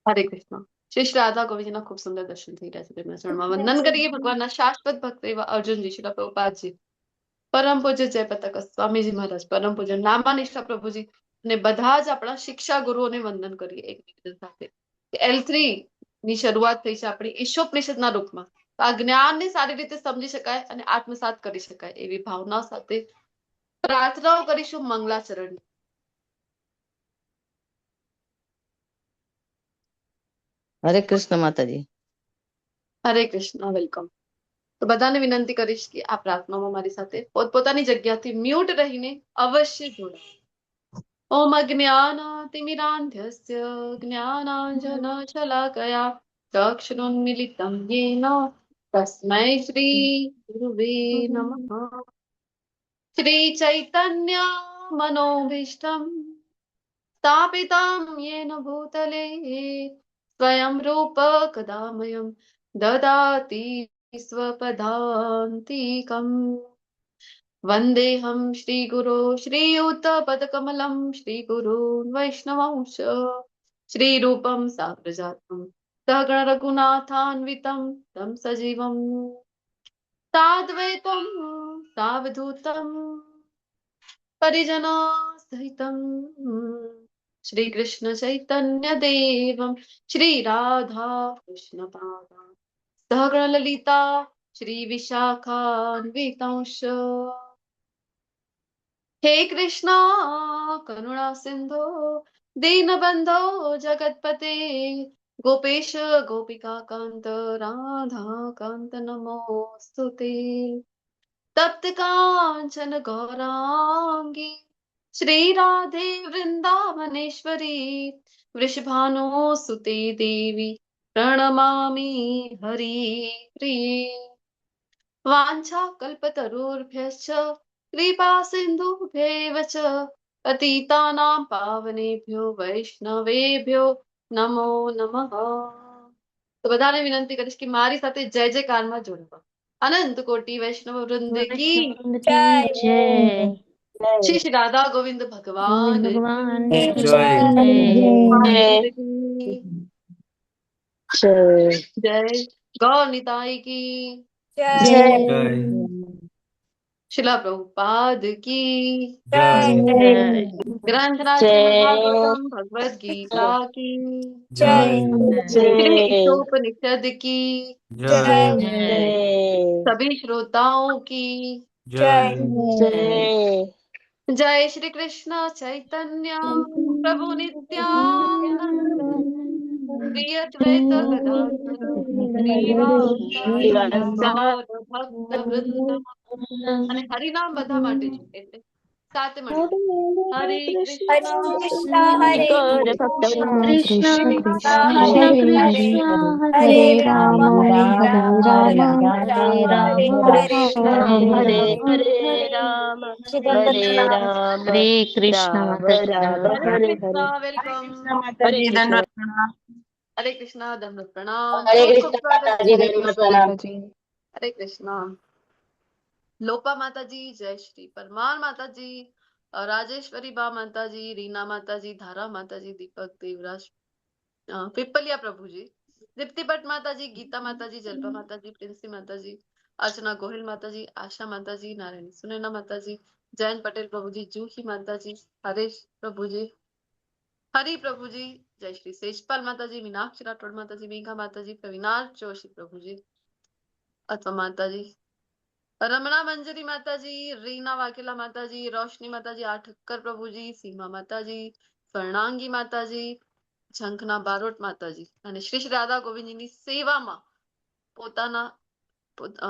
હરે કૃષ્ણ. શ્રી શ્રી રાધા ગોવિંદના ખૂબ સુંદર દર્શન થઈ રહ્યા છે. તેમના ચરણમાં વંદન કરીએ ભગવાનના શાશ્વત ભક્ત એવા અર્જુનજી, શ્રી પ્રભુપાદજી, પરમ પૂજ્ય જયપતાક સ્વામીજી મહારાજ, પરમ પૂજ્ય નામાનિષ્ઠા પ્રભુજી અને બધા જ આપણા શિક્ષા ગુરુઓને વંદન કરીએ એકબીજા સાથે. L3 ની શરૂઆત થઈ છે આપણી ઈશોપનિષદના રૂપમાં. આ જ્ઞાનને સારી રીતે સમજી શકાય અને આત્મસાત કરી શકાય એવી ભાવના સાથે પ્રાર્થનાઓ કરીશું મંગલાચરણ. હરે કૃષ્ણ માતાજી. હરે કૃષ્ણ. વેલકમ. તો બધાને વિનંતી કરીશ કે આ પ્રાર્થનામાં મારી સાથે પોતપોતાની જગ્યાથી મ્યુટ રહીને અવશ્ય જોડાય. ઓમ અજ્ઞાનાતિમિરાન્ધસ્ય જ્ઞાનાંજનશલાકયા ચક્ષુરુન્મિલિतं येन તસ્મૈ શ્રી ગુરુવે નમઃ. શ્રી ચૈતન્ય મનોભીષ્ટં સ્થાપિतं येन भूतले स्वयं रूप कदामयं ददाति स्वपदान्तिकम्. वन्देऽहं श्रीगुरो श्रीयुतपदकमलं श्रीगुरून् वैष्णवांश श्रीरूपं साग्रजातं सहगण रघुनाथान्वितं तं सजीवं साद्वैतं सावधूतं परिजना सहितं श्री कृष्ण चैतन्य देवं श्री राधा कृष्ण पादान् सहगण ललिता श्री विशाखान्वितांश. हे कृष्णा करुणा सिंधो दीनबंधो जगतपते गोपेश गोपिका कांत राधा कांत नमोस्तुते. तप्त कांचन गौरांगी श्री राधे वृंदावनेश्वरी वृषभानुसुते देवी प्रणमामि हरिप्रिये. वाञ्छाकल्पतरुभ्यश्च कृपा सिन्धुभ्यैव च पतितानां पावनेभ्यो वैष्णवेभ्यो नमो नमः. તો બધાને વિનંતી કરીશ કે મારી સાથે જય જયકારમાં જોડવા. અનંત કોટી વૈષ્ણવ વૃંદ की श्री श्री राधा गोविंद भगवान जय. गौर निताई की शिला प्रभुपाद की ग्रंथराज भागवतम भगवद गीता की श्री ईशोपनिषद की सभी श्रोताओं की जय श्री कृष्ण चैतन्य प्रभु नित्यानंद श्री अद्वैत गदाधर श्रीवासादि गौर भक्त वृंद અને હરિનામ બધા માટે છે એટલે સાથે મળી હરે કૃષ્ણ હરે રામ રામ રામ હરે કૃષ્ણ વેલકમ. હરે કૃષ્ણ દંડવત પ્રણામ. હરે ખૂબ ખૂબ કૃષ્ણ સ્વાગત. માતાજી. હરે કૃષ્ણ. લોપા માતાજી, જય શ્રી પરમાર માતાજી, રાજેશ્વરી બા માતાજી, રીના માતાજી, ધારા માતાજી, દીપક દેવરાજ, પીપલિયા પ્રભુજી, દીપ્તિ ભટ્ટ માતાજી, ગીતા માતાજી, જલ્પા માતાજી, પ્રિન્સી માતાજી, अर्चना गोहिल माताजी, आशा माताजी, नारायण सुनैना माताजी, जयंत पटेल प्रभुजी, जूही माताजी, हरेश प्रभुजी, हरि प्रभुजी, जय श्री सेजपाल माताजी, मीनाक्षी राठौड़ माताजी, मेघा माताजी, प्रवीणाल जोशी प्रभुजी अथवा माताजी, रमणा मंजरी माताजी, रीना वाकेला माताजी, रोशनी माताजी, आठक्कर प्रभुजी, सीमा माताजी, स्वर्णांगी माताजी, झंखना बारोट माताजी અને શ્રી શ્રી રાધા ગોવિંદજીની સેવામાં પોતાના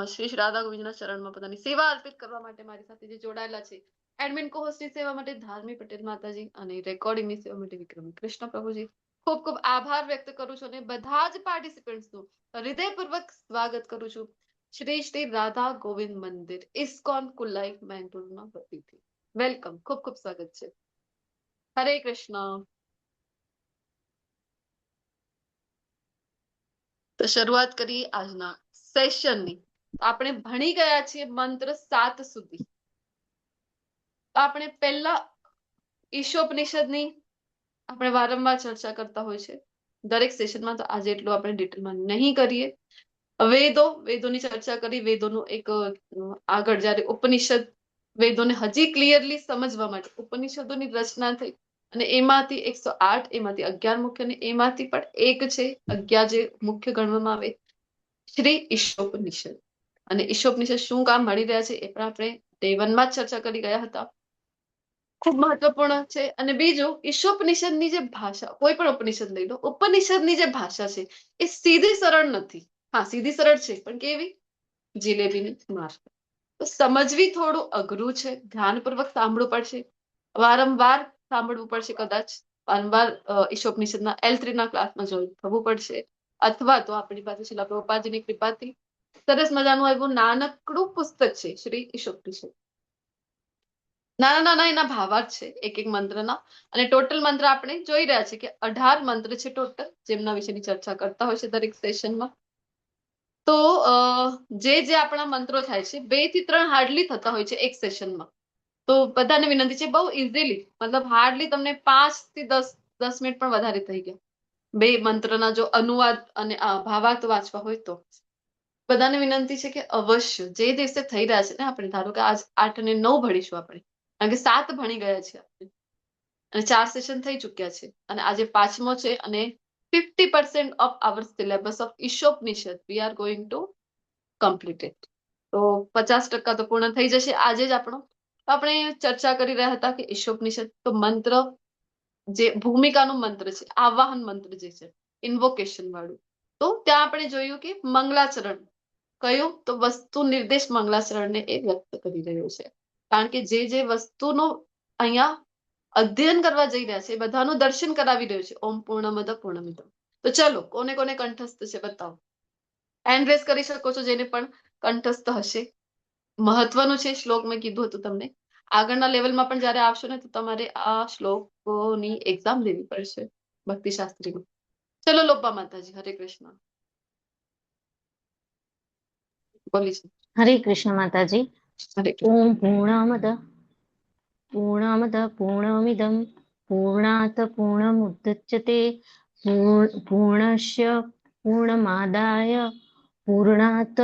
શ્રી શ્રી રાધા ગોવિંદના ચરણમાં પોતાની સેવા અર્પિત કરવા માટે મારી સાથે જે જોડાયેલા છે એડમિન કો હોસ્ટની સેવા માટે ધાર્મી પટેલ માતાજી અને રેકોર્ડિંગની સેવા માટે વિક્રમ કૃષ્ણ પ્રભુજી ખૂબ ખૂબ આભાર વ્યક્ત કરું છું અને બધા જ પાર્ટિસિપન્ટ્સનું હૃદયપૂર્વક સ્વાગત કરું છું શ્રી શ્રી રાધા ગોવિંદ મંદિર ઇસ્કોન કુલાઈ મેંગલોરના વતીથી. વેલકમ. ખૂબ ખૂબ સ્વાગત છે. હરે કૃષ્ણ. તો શરૂઆત કરી આજના સેશનની. આપણે ભણી ગયા છીએ મંત્ર 7 સુધી. આપણે પહેલા ઈશોપનિષદની આપણે વારંવાર ચર્ચા કરતા હોય છે દરેક સેશનમાં, તો આજે એટલું આપણે ડિટેલમાં નહીં કરીએ. વેદોની ચર્ચા કરી, વેદોનું એક આગળ જ્યારે ઉપનિષદ, વેદોને હજી ક્લિયરલી સમજવા માટે ઉપનિષદોની રચના થઈ અને એમાંથી 108, એમાંથી 11 મુખ્ય, અને એમાંથી પણ એક છે 11 જે મુખ્ય ગણવામાં આવે, શ્રી ઈશોપનિષદ. અને ઈશોપનિષદ શું કામ મળી રહ્યા છે એ પણ આપણે ડે 1 માં જ ચર્ચા કરી ગયા હતા. ખૂબ મહત્વપૂર્ણ છે. અને બીજું, ઈશોપનિષદની જે ભાષા, કોઈ પણ ઉપનિષદ લઈ લો, ઉપનિષદની જે ભાષા છે એ સીધી સરળ નથી. હા, સીધી સરળ છે, પણ કેવી? જિલેબીની માફક. તો સમજવી થોડું અઘરું છે, ધ્યાનપૂર્વક સાંભળવું પડશે, વારંવાર સાંભળવું પડશે, કદાચ વારંવાર ઈશોપનિષદના L3 ના ક્લાસમાં જોઈન થવું પડશે, અથવા તો આપણી પાસે શિલા પ્રભુપાદજીની કૃપાથી સરસ મજાનું એવું નાનકડું પુસ્તક છે શ્રી ઈશોપનિષદ. નાના નાના એના ભાવાર્થ છે એક એક મંત્રના. અને ટોટલ મંત્ર આપણે જોઈ રહ્યા છે કે 18 મંત્ર છે ટોટલ, જેમના વિશેની ચર્ચા કરતા હોય છે દરેક સેશનમાં. તો જે આપણા મંત્રો થાય છે, 2 થી 3 હાર્ડલી થતા હોય છે એક સેશનમાં. તો બધાને વિનંતી છે, બહુ ઇઝીલી, મતલબ હાર્ડલી તમને 5 થી 10 મિનિટ પણ વધારે થઈ ગયા 2 મંત્રના જો અનુવાદ અને ભાવાર્થ વાંચવા હોય તો. બધાને વિનંતી છે કે અવશ્ય જે દિવસે થઈ રહ્યા છે ને, આપણે ધારો કે આજ 8 અને 9 ભણીશું આપણે, કારણ કે 7 ભણી ગયા છે આપણે, અને 4 સેશન થઈ ચુક્યા છે, અને આજે 5મો છે. અને 50% of our syllabus of ઈશોપનિષદ we are going to complete it. તો 50% તો પૂર્ણ થઈ જશે આજે જ આપણો. આપણે ચર્ચા કરી રહ્યા હતા કે ઈશોપનિષદ તો મંત્ર, જે ભૂમિકાનું મંત્ર છે, આવાહન મંત્ર જે છે, ઇન્વોકેશન વાળું, તો ત્યાં આપણે જોયું કે મંગલાચરણ કયું, તો વસ્તુ નિર્દેશ મંગલાચરણને એ વ્યક્ત કરી રહ્યો છે. કારણ કે જે વસ્તુનો અહીંયા અધ્યયન કરવા જઈ રહ્યા છે એ બધાનું દર્શન કરાવી રહ્યું છે. ઓમ પૂર્ણમદ પૂર્ણમિદમ. તો ચલો, કોને કોને કંઠસ્થ છે બતાવો. હેન્ડ રેઝ કરી શકો છો જેને પણ કંઠસ્થ હશે. મહત્વનું છે શ્લોક, મેં કીધું હતું તમને, આગળના લેવલમાં પણ જયારે આવશો ને તો તમારે આ શ્લોકોની એક્ઝામ લેવી પડશે ભક્તિશાસ્ત્રીમાં. ચલો લોપા માતાજી, હરે કૃષ્ણ. બોલી છે. હરે કૃષ્ણ માતાજી. હરે કૃષ્ણ. ઓમ પૂર્ણમદ પૂર્ણમિદમ પૂર્ણાત પૂર્ણમુદચ્યતે પૂર્ણસ્ય પૂર્ણમાદાય પૂર્ણાત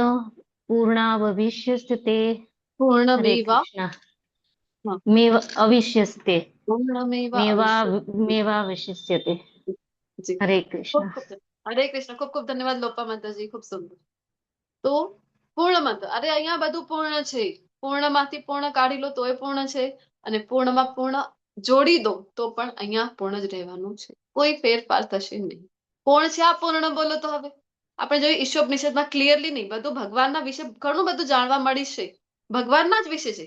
પૂર્ણાવશિષ્યતે. હરે પૂર્ણમેવા કૃષ્ણ. મેવ અવિષ્યસ્તે પૂર્ણમેવા મેવાવશિષ્યતે. જી. હરે ખૂબ કૃષ્ણ. ખૂબ હરે કૃષ્ણ. ખૂબ ખૂબ ધન્યવાદ લોપા માતાજી, ખૂબ સુંદર. તો પૂર્ણમત, અરે અહીંયા બધું પૂર્ણ છે. પૂર્ણમાંથી પૂર્ણ કાઢી લો તોય પૂર્ણ છે, અને પૂર્ણમાં પૂર્ણ જોડી દો તો પણ અહીંયા પૂર્ણ જ રહેવાનું છે, કોઈ ફેરફાર થશે નહીં. કોણ છે આ પૂર્ણ બોલો તો. હવે આપણે જોઈએ ઈશોપનિષદમાં ક્લિયરલી નહીં, બધું ભગવાનના વિશે ઘણું બધું જાણવા મળી છે, ભગવાનના જ વિશે છે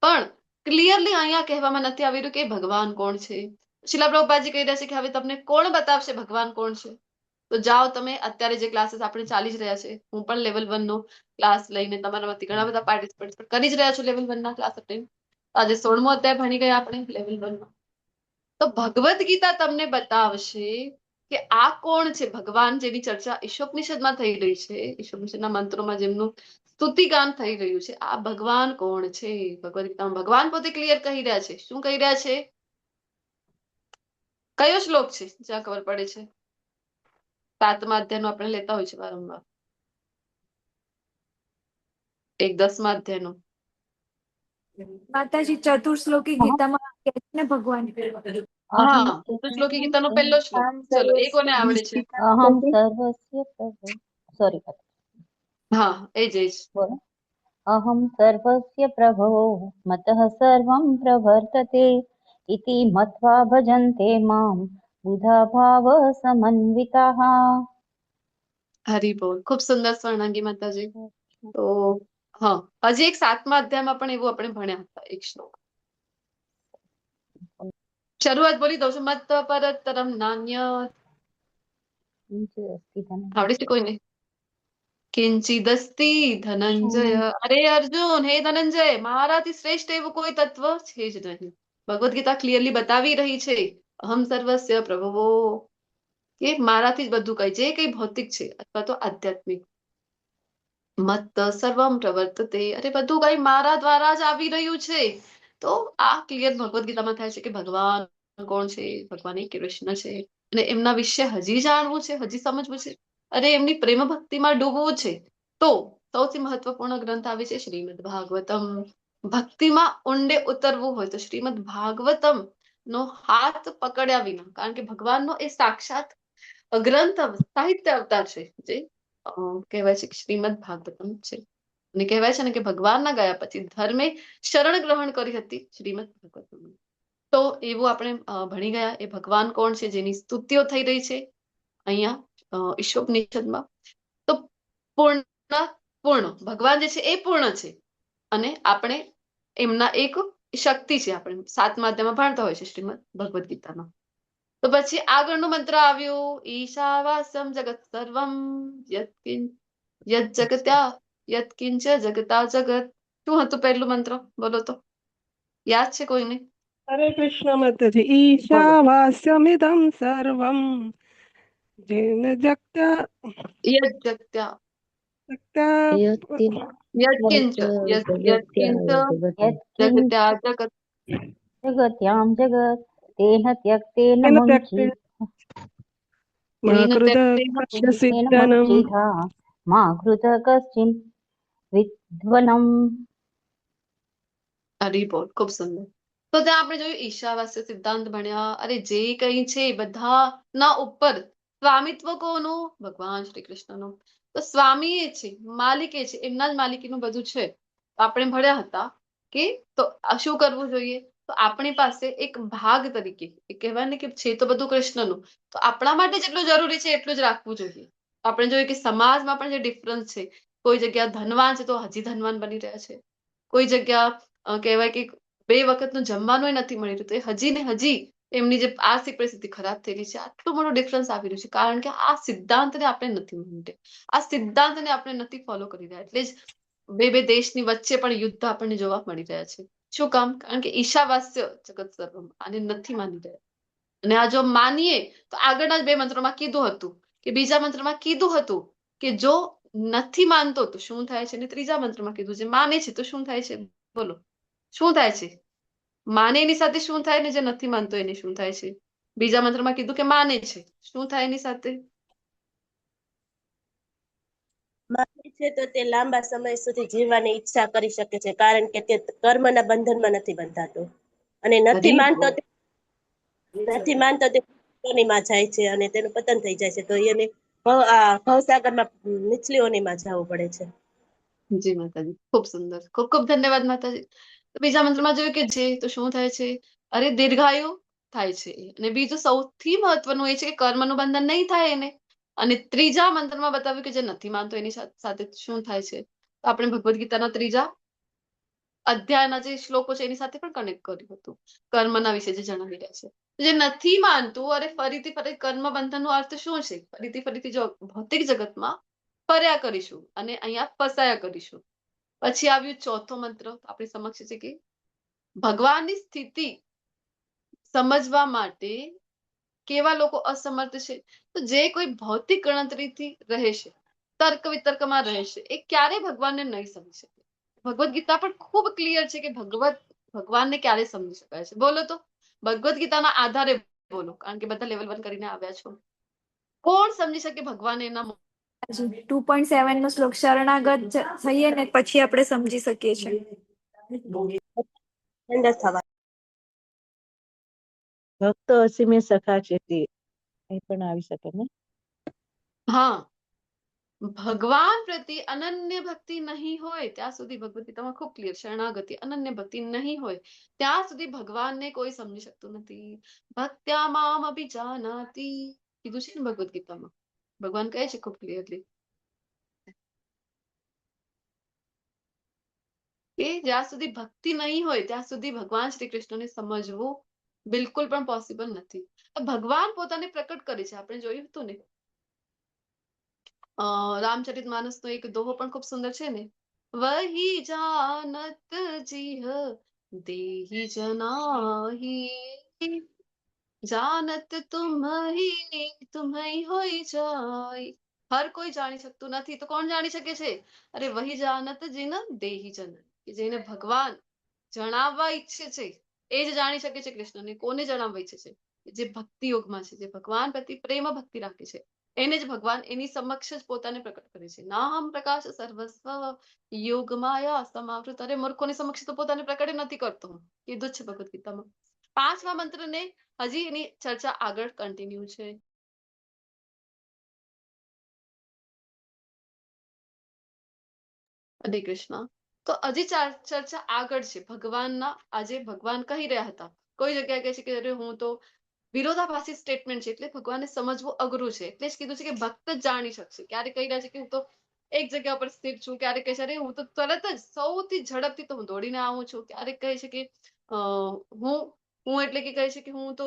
પણ ક્લિયરલી અહીંયા કહેવામાં નથી આવી રહ્યું કે ભગવાન કોણ છે. શિલા પ્રભુપાદજી કહી રહ્યા છે કે હવે તમને કોણ બતાવશે ભગવાન કોણ છે. તો જાઓ તમે, અત્યારે જે ક્લાસીસ આપણે ચાલી જ રહ્યા છે, હું પણ લેવલ 1 નો ક્લાસ લઈને તમારામાંથી ઘણા બધા પાર્ટિસિપેટ કરી જ રહ્યા છો લેવલ 1 ના ક્લાસ અટેન્ડ. આજે 16મો અધ્યાય ભણી ગયા આપણે લેવલ 1 માં. તો ભગવદ્ ગીતા તમને બતાવશે કે આ કોણ છે ભગવાન, જેની ચર્ચા ઈશોપનિષદમાં થઈ રહી છે, ઈશોપનિષદના મંત્રોમાં જેમનું સ્તુતિગાન થઈ રહ્યું છે, આ ભગવાન કોણ છે. ભગવદ્ ગીતામાં ભગવાન પોતે ક્લિયર કહી રહ્યા છે. શું કહી રહ્યા છે? કયો શ્લોક છે જ્યાં ખબર પડે છે? 7મા અધ્યાયનો આપણે લેતા હોય છે વારંવાર, એક 10મા અધ્યાયનો. માતાજી ચતુર્શ્લોકી ગીતામાં કહે છે ને ભગવાન. હા, ચતુશ્લોકી ગીતાનો પહેલો શ્લોક. ચલો, એ કોને આવડે છે? અહમ સર્વસ્ય પ્રભુ, સોરી, હા, એ જ બોલો. અહમ સર્વસ્ય પ્રભો મતઃ સર્વં પ્રવર્તતે ઇતિ મત્વા ભજન્તે મામ બુધા ભાવ સમન્વિતાઃ. હરી બોલ. ખૂબ સુંદર સ્વર્ણાંગી માતાજી. તો હા, હજી એક 7મા અધ્યાયમાં પણ એવું આપણે ભણ્યા હતા એક શ્લોક. શરૂઆત બોલી દઉં છું. મત પરતરમ નાન્ય. આવડે છે કોઈને? કિંચિદસ્તિ ધનંજય. અરે અર્જુન, હે ધનંજય, મારાથી શ્રેષ્ઠ એવું કોઈ તત્વ છે જ નહીં. ભગવદ્ ગીતા ક્લિયરલી બતાવી રહી છે, અહમ સર્વસ્ય પ્રભવો, કે મારાથી જ બધું કઈ, જે કઈ ભૌતિક છે અથવા તો આધ્યાત્મિક. મત સર્વમ પ્રવર્તતે, અરે બધું કઈ મારા દ્વારા જ આવી રહ્યું છે. તો આ ક્લિયર ભગવદ્ ગીતામાં થાય છે કે ભગવાન કોણ છે, ભગવાન એક કૃષ્ણ છે અને એમના વિશે હજી જાણવું છે, હજી સમજવું છે, અરે એમની પ્રેમ ભક્તિમાં ડૂબવું છે, તો સૌથી મહત્વપૂર્ણ ગ્રંથ આવે છે શ્રીમદ ભાગવતમ. ભક્તિમાં ઊંડે ઉતરવું હોય તો શ્રીમદ ભાગવતમ નો હાથ પકડ્યા વિના, કારણ કે ભગવાનનો એ સાક્ષાત ગ્રંથ સાહિત્ય અવતાર છે, જે કહેવાય છે કે શ્રીમદ ભાગવતમ છે. અને કહેવાય છે ને કે ભગવાનના ગયા પછી ધર્મે શરણ ગ્રહણ કરી હતી શ્રીમદ ભાગવતમ. તો એવું આપણે ભણી ગયા એ ભગવાન કોણ છે, જેની સ્તુતિઓ થઈ રહી છે અહીંયા ઈશોપનિષદમાં. તો પૂર્ણ પૂર્ણ ભગવાન જે છે એ પૂર્ણ છે અને આપણે એમના એક શક્તિ છે. આપણે 7મા અધ્યાયમાં ભણતા હોય છે શ્રીમદ ભગવદ્ ગીતામાં. તો પછી આગળનો મંત્ર આવ્યો ઈશાવાસ્યમ જગત સર્વમ યત જગત્યા યત કિંચ જગતા જગત. શું હતું પહેલું મંત્ર? બોલો તો, યાદ છે કોઈને? હરે કૃષ્ણ માતાજી. બોલો. ઈશાવાસ્યમિદં સર્વમ જેન જગત્યા યત જગત્યા જગત્યા યત કિંચ યત કિંચ यत्किञ्च જગત્યા જગત जगत्यां जगत् तेन त्यक्तेन તેન मुञ्चि ત્યક્તે તેન મા તેન કસ્ય तेन સિદ્ધનમ. मुञ्चिता मा कृत कश्चिन् विद्वनम्। હરી બોલ. ખૂબ સુંદર. તો ત્યાં આપણે જોયું ઈશાવાસ્ય સિદ્ધાંત ભણ્યા. અરે જે કઈ છે બધાના ઉપર સ્વામિત્વ કોનું? ભગવાન શ્રી કૃષ્ણનું. તો સ્વામી એ છે, માલિક એ છે, એમના જ માલિકીનું બધું છે. આપણે ભણ્યા હતા કે તો શું કરવું જોઈએ? તો આપણી પાસે એક ભાગ તરીકે એ કહેવાય ને કે છે તો બધું કૃષ્ણનું, તો આપણા માટે જેટલું જરૂરી છે એટલું જ રાખવું જોઈએ. આપણે જોઈએ કે સમાજમાં પણ જે ડિફરન્સ છે, કોઈ જગ્યા ધનવાન છે તો હજી ધનવાન બની રહ્યા છે, કોઈ જગ્યા કહેવાય કે 2 વખતનું જમવાનું નથી મળી રહ્યું, તો એ હજી ને હજી એમની જે આર્થિક પરિસ્થિતિ ખરાબ થયેલી છે. આટલું મોટું ડિફરન્સ આવી રહ્યું છે કારણ કે આ સિદ્ધાંતને આપણે નથી માનતા, આ સિદ્ધાંતને આપણે નથી ફોલો કરી રહ્યા. એટલે જ બે દેશની વચ્ચે પણ યુદ્ધ આપણને જોવા મળી રહ્યા છે. શું કામ? કારણ કે ઈશાવાસ્ય જગત સર્વમ આને નથી માની રહ્યા. અને આ જો માનીએ તો આગળના જ 2 મંત્રોમાં કીધું હતું કે બીજા મંત્રમાં કીધું હતું કે જો નથી માનતો તો શું થાય છે, અને ત્રીજા મંત્રમાં કીધું છે માને છે તો શું થાય છે. બોલો શું થાય છે? માને એની સાથે શું થાય ને જે નથી માનતો એની શું થાય છે? બીજા મંત્રમાં કીધું કે માને છે, શું થાય એની સાથે? માને છે તો તે લાંબા સમય સુધી જીવવાની ઈચ્છા કરી શકે છે, કારણ કે તે કર્મના બંધનમાં નથી બંધાતો. અને નથી માનતો તે યોનિમાં જાય છે અને તેનું પતન થઈ જાય છે, તો એને ભવસાગરમાં નીચલી યોનિમાં જવું પડે છે. જી માતાજી, ખૂબ સુંદર. ખૂબ ખૂબ ધન્યવાદ માતાજી. તો બીજા મંત્રમાં જોયું કે જે તો શું થાય છે? અરે દીર્ઘાયુ થાય છે. અને બીજું સૌથી મહત્વનું એ છે કે કર્મનું બંધન નહીં થાય એને. અને ત્રીજા મંત્રમાં બતાવ્યું કે જે નથી માનતો એની સાથે શું થાય છે. તો આપણે ભગવદ્ ગીતાના 3જા અધ્યાયના જે શ્લોકો છે એની સાથે પણ કનેક્ટ કર્યું હતું, કર્મના વિશે જે જણાવી રહ્યા છે. જે નથી માનતું, અરે ફરીથી કર્મ બંધનનો અર્થ શું છે? ફરીથી જો ભૌતિક જગતમાં ફર્યા કરીશું અને અહીંયા ફસાયા કરીશું. પછી આવ્યું ચોથો મંત્ર આપણી સમક્ષ છે કે ભગવાનની સ્થિતિ સમજવા માટે કેવા લોકો અસમર્થ છે? તો જે કોઈ ભૌતિક ગણતરીથી રહે છે, તર્ક વિતર્કમાં રહે છે, એ ક્યારે ભગવાનને નહીં સમજી શકે. ભગવદ્ ગીતા પણ ખૂબ ક્લિયર છે કે ભગવાનને ક્યારે સમજી શકાય છે. બોલો તો, ભગવદ્ ગીતાના આધારે બોલો, કારણ કે બધા લેવલ 1 કરીને આવ્યા છો. કોણ સમજી શકે ભગવાન? એના 2.7 નો શ્લોક શરણાગત થઈએ ને પછી આપણે સમજી શકીએ છીએ. ઠંડક થવા. ભક્તો અસીમે સખા છે તે એ પણ આવી શકે ને. હા, ભગવાન પ્રત્યે અનન્ય ભક્તિ નહીં હોય ત્યાં સુધી, ભગવદ ગીતામાં ખૂબ ક્લિયર, શરણાગતિ અનન્ય ભક્તિ નહીં હોય ત્યાં સુધી ભગવાનને કોઈ સમજી શકતું નથી. ભક્ત્યા મામ અભિજાનાતિ કીધું છે ને ભગવદ ગીતામાં. ભગવાન કહે છે ખૂબ ક્લિયરલી કે જ્યાં સુધી ભક્તિ નહીં હોય ત્યાં સુધી ભગવાન શ્રી કૃષ્ણને સમજવું બિલકુલ પણ પોસિબલ નથી. ભગવાન પોતાને પ્રકટ કરે છે. આપણે જોયું હતું ને રામચરિતમાનસનો એક દોહો પણ ખૂબ સુંદર છે ને, વહી જાનત જીહ દેહી જનાહી જાનત તુમ્હી હોઈ જાય. હર કોઈ જાણી શકતું નથી તો કોણ જાણી શકે છે? અરે વહી જાનત જીન દેહી જન, કે જેને ભગવાન જણાવવા ઈચ્છે છે એ જ જાણી શકે છે કૃષ્ણને. કોને જણાવવા ઈચ્છે છે? જે ભક્તિ યોગમાં છે, જે ભગવાન પ્રતિ પ્રેમ ભક્તિ રાખે છે, એને જ ભગવાન એની સમક્ષ જ પોતાને પ્રકટ કરે છે. નાહમ પ્રકાશ સર્વસ્વ યોગમાયા સમાવૃત. અરે મૂર્ખોની સમક્ષ તો પોતાને પ્રકટ નથી કરતો હું. કીધું છે ભગવદ ગીતામાં. 5મા મંત્રને હજી એની ચર્ચા આગળ કન્ટિન્યુ છે. હરે કૃષ્ણ. તો હજી ચર્ચા આગળ છે. ભગવાનના આજે ભગવાન કહી રહ્યા હતા. કોઈ જગ્યાએ કહે છે કે અરે હું તો વિરોધાભાસી સ્ટેટમેન્ટ છે એટલે ભગવાનને સમજવું અઘરું છે. એટલે જ કીધું છે કે ભક્ત જ જાણી શકશે. ક્યારે કહી રહ્યા છે કે હું તો એક જગ્યા પર સ્થિર છું, ક્યારેક કહે છે અરે હું તો તરત જ સૌથી ઝડપથી તો હું દોડીને આવું છું, ક્યારેક કહે છે કે હું એટલે કે કહે છે કે હું તો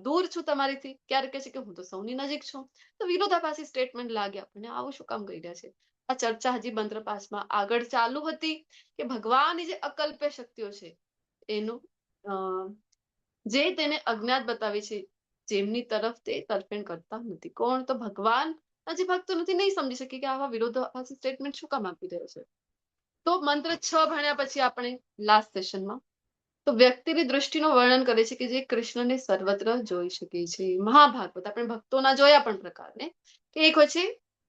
દૂર છું તમારીથી, ક્યારેક કહે છે કે હું તો સૌની નજીક છું. તો વિરોધાભાસી સ્ટેટમેન્ટ લાગે આપણને. આવું શું કામ કહી રહ્યા છે? આ ચર્ચા હજી મંત્ર 5માં આગળ ચાલુ હતી કે ભગવાનની જે અકલ્પ્ય શક્તિઓ છે એનું જે તેને અજ્ઞાત બતાવે છે, જેમની તરફ તે તરફેણ કરતા નથી. કોણ? તો ભગવાન. હજી ભક્તો નથી, નહીં સમજી શકે કે આવા વિરોધાભાસી સ્ટેટમેન્ટ શું કામ આપી રહ્યો છે. તો મંત્ર 6 ભણ્યા પછી આપણે લાસ્ટ સેશનમાં તો વ્યક્તિની દૃષ્ટિનું વર્ણન કરે છે કે જે કૃષ્ણને સર્વત્ર જોઈ શકે છે. મહાભાગવત આપણે ભક્તોના જોયા પણ પ્રકારને કે એક હોય છે.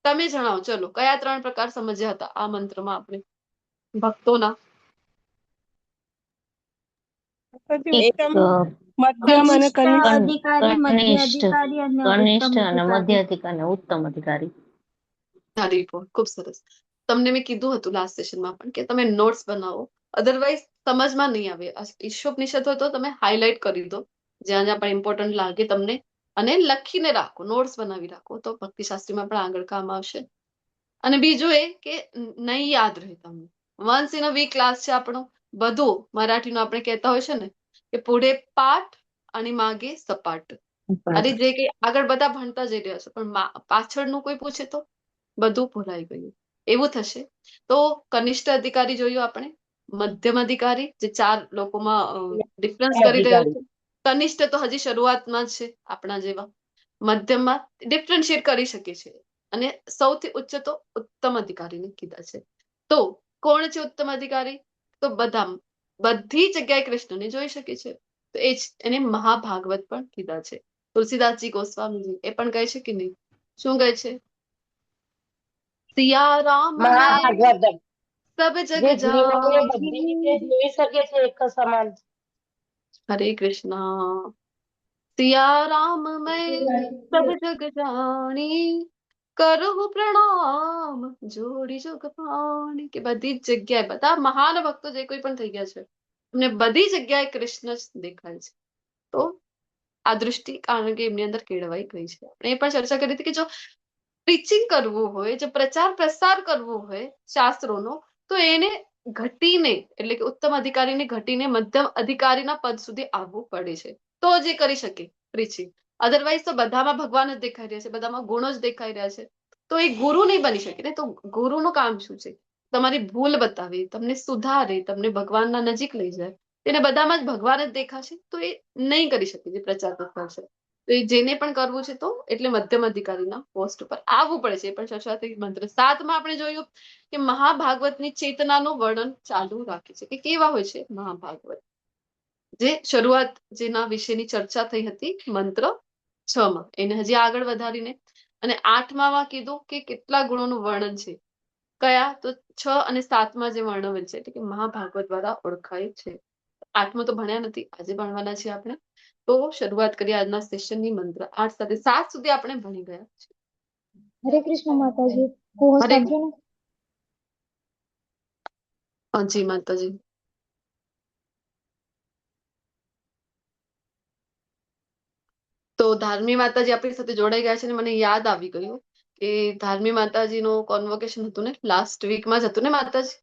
તમે જણાવો, ચલો કયા 3 પ્રકાર સમજ્યા હતા આ મંત્રમાં આપણે ભક્તોના? માતાજી એક ઉત્તમ, મધ્યમ અને કનિષ્ઠ. અધિકારી, મધ્ય કનિષ્ઠ અધિકારી અને કનિષ્ઠ ઉત્તમ અને અધિકારી. મધ્ય અધિકારી અને ઉત્તમ અધિકારી. ખૂબ સરસ. તમને મેં કીધું હતું લાસ્ટ સેશનમાં પણ કે તમે નોટ્સ બનાવો, અધરવાઇઝ સમજમાં નહીં આવે. ઈશોપનિષદ હોય તો તમે હાઇલાઇટ કરી દો જ્યાં જ્યાં પણ ઇમ્પોર્ટન્ટ લાગે તમને, અને લખીને રાખો, નોટ્સ બનાવી રાખો તો ભક્તિશાસ્ત્રીમાં પણ આગળ કામ આવશે. અને બીજું એ કે નહીં યાદ રહે તમને. Once in a week class છે આપણો. બધું મરાઠીનું આપણે કહેતા હોય છે ને કે પુઢે પાઠ અને માગે સપાટ. અરે જે કઈ આગળ બધા ભણતા જઈ રહ્યા છે પણ પાછળનું કોઈ પૂછે તો બધું ભૂલાઈ ગયું એવું થશે. તો કનિષ્ઠ અધિકારી જોયું આપણે, મધ્યમ અધિકારી જે 4 લોકોમાં ડિફરન્સ કરી રહ્યો છે. કનિષ્ઠ તો હજી શરૂઆતમાં જ છે આપણા જેવા. મધ્યમમાં ડિફરન્શિએટ કરી શકે છે અને સૌથી ઉચ્ચ તો ઉત્તમ અધિકારીને કીધા છે. તો કોણ છે ઉત્તમ અધિકારી? તો બધી જગ્યાએ કૃષ્ણને જોઈ શકે છે. તો એ જ એને મહાભાગવત પણ કીધા છે. તુલસીદાસજી ગોસ્વામીજી એ પણ કહે છે કે નહીં? શું કહે છે? સિયા રામ મહાભાગવત સબ જગ જે જીવનને બધી રીતે જાની. જોઈ શકે છે એક સમાન. હરે કૃષ્ણ. સિયા રામ મેં સબ જગ જાની, કરું પ્રણામ જોડી જગ પાણી. કે બધી જ જગ્યાએ બધા મહાન ભક્તો જે કોઈ પણ થઈ ગયા છે એમને બધી જગ્યાએ કૃષ્ણ જ દેખાય છે. તો આ દૃષ્ટિ કારણ કે એમની અંદર કેળવાઈ ગઈ છે. આપણે એ પણ ચર્ચા કરી હતી કે જો પ્રીચિંગ કરવું હોય, જો પ્રચાર પ્રસાર કરવો હોય શાસ્ત્રોનો, તો એને ઘટીને એટલે કે ઉત્તમ અધિકારીને ઘટીને મધ્યમ અધિકારીના પદ સુધી આવવું પડે છે તો જે કરી શકે પ્રીચિંગ. અધરવાઇઝ તો બધામાં ભગવાન જ દેખાઈ રહ્યા છે, બધામાં ગુણો જ દેખાઈ રહ્યા છે. તો એ ગુરુ નહીં બની શકે ને. તો ગુરુનું કામ શું છે? તમારી ભૂલ બતાવે, તમને સુધારે, તમને ભગવાનના નજીક લઈ જાય. તેને બધામાં જ ભગવાન જ દેખાશે તો એ નહીં કરી શકે જે પ્રચાર પ્રસાર છે. તો એ જેને પણ કરવું છે તો એટલે મધ્યમ અધિકારીના પોસ્ટ ઉપર આવવું પડે છે. એ પણ ચર્ચા થઈ. મંત્ર 7માં આપણે જોયું કે મહાભાગવતની ચેતનાનું વર્ણન ચાલુ રાખે છે કે કેવા હોય છે મહાભાગવત. જે શરૂઆત જેના વિશેની ચર્ચા થઈ હતી મંત્ર 6માં, એને હજી આગળ વધારીને અને 8માં કીધું કે કેટલા ગુણોનું વર્ણન છે. કયા? તો 6 અને 7માં જે વર્ણવેલ છે એટલે કે મહાભાગવત દ્વારા ઓળખાય છે. 8માં તો ભણ્યા નથી, આજે ભણવાના છીએ આપણે. તો શરૂઆત કરીએ આજના સેશનની મંત્ર 8 સાથે. 7 સુધી આપણે ભણી ગયા છે. હરે કૃષ્ણ માતાજી. હું હરે સમજો ને. જી માતાજી. તો ધાર્મી માતાજી આપણી સાથે જોડાઈ ગયા છે અને મને યાદ આવી ગયું કે ધાર્મી માતાજીનું કોન્વોકેશન હતું ને લાસ્ટ વીકમાં જ હતું ને માતાજી?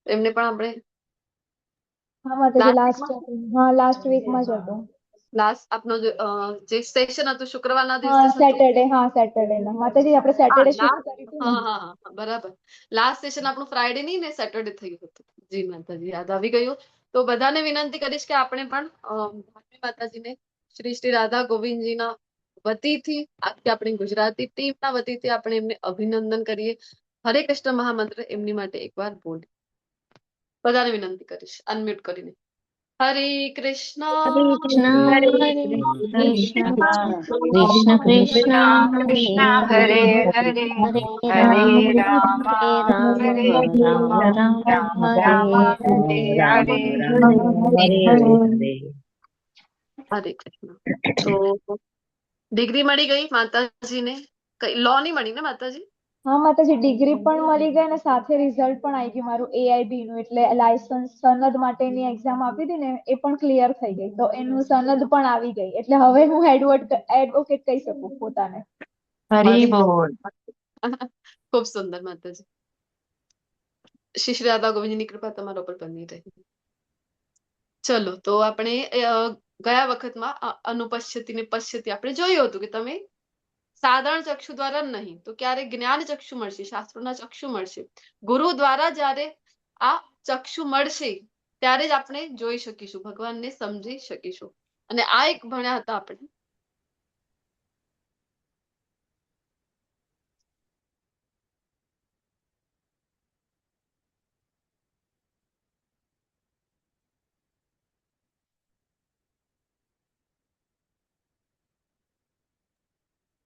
એમને પણ આપણે હા માતાજી, લાસ્ટ લાસ્ટ વીકમાં જ હતું. આપનો જે સેશન હતું શુક્રવારના હા દિવસે જ હતું. સેટરડે ના માતાજી, આપણે સેટરડે શરૂ કરી હતી ને. હા બરાબર. લાસ્ટ સેશન આપણું ફ્રાઈડે નહીં ને સેટરડે થઈ ગયું. જી માતાજી, યાદ આવી ગયું. તો બધાને વિનંતી કરીશ કે આપણે પણ ધાર્મી માતાજીને શ્રી શ્રી રાધા ગોવિંદજીના વતીથી આખી આપણી ગુજરાતી ટીમના વતીથી આપણે એમને અભિનંદન કરીએ. હરે કૃષ્ણ મહામંત્ર એમની માટે એકવાર બોલીએ. બધાને વિનંતી કરીશ અનમ્યુટ કરીને. હરે કૃષ્ણ કૃષ્ણ હરે હરે કૃષ્ણ કૃષ્ણ કૃષ્ણ કૃષ્ણ હરે હરે હરે રામ હરે રામ રામ રામ હરે હરે હરે કૃષ્ણ. તો ડિગ્રી મળી ગઈ માતાજીને? કઈ લો ની મળી ને માતાજી? હા માતાજી, ડિગ્રી પણ મળી ગઈ અને સાથે રિઝલ્ટ પણ આવી ગયું મારું AIB નું, એટલે લાયસન્સ સનદ માટેની એક્ઝામ આપી હતી ને એ પણ ક્લિયર થઈ ગઈ, તો એનું સનદ પણ આવી ગઈ, એટલે હવે હું એડવોકેટ કહી શકું પોતાને. હરી બોલ. ખૂબ સુંદર માતાજી. શ્રી શ્રી રાધા ગોવિંદની કૃપા તમારા ઉપર બની રહે. ચલો તો આપણે ગયા વખતમાં અનુપશ્યતિ ને પશ્યતિ આપણે જોયું હતું કે તમે સાધારણ ચક્ષુ દ્વારા નહીં તો ક્યારે જ્ઞાન ચક્ષુ મળશે, શાસ્ત્રોના ચક્ષુ મળશે, ગુરુ દ્વારા જ્યારે આ ચક્ષુ મળશે ત્યારે જ આપણે જોઈ શકીશું, ભગવાનને સમજી શકીશું. અને આ એક ભણ્યા હતા આપણે.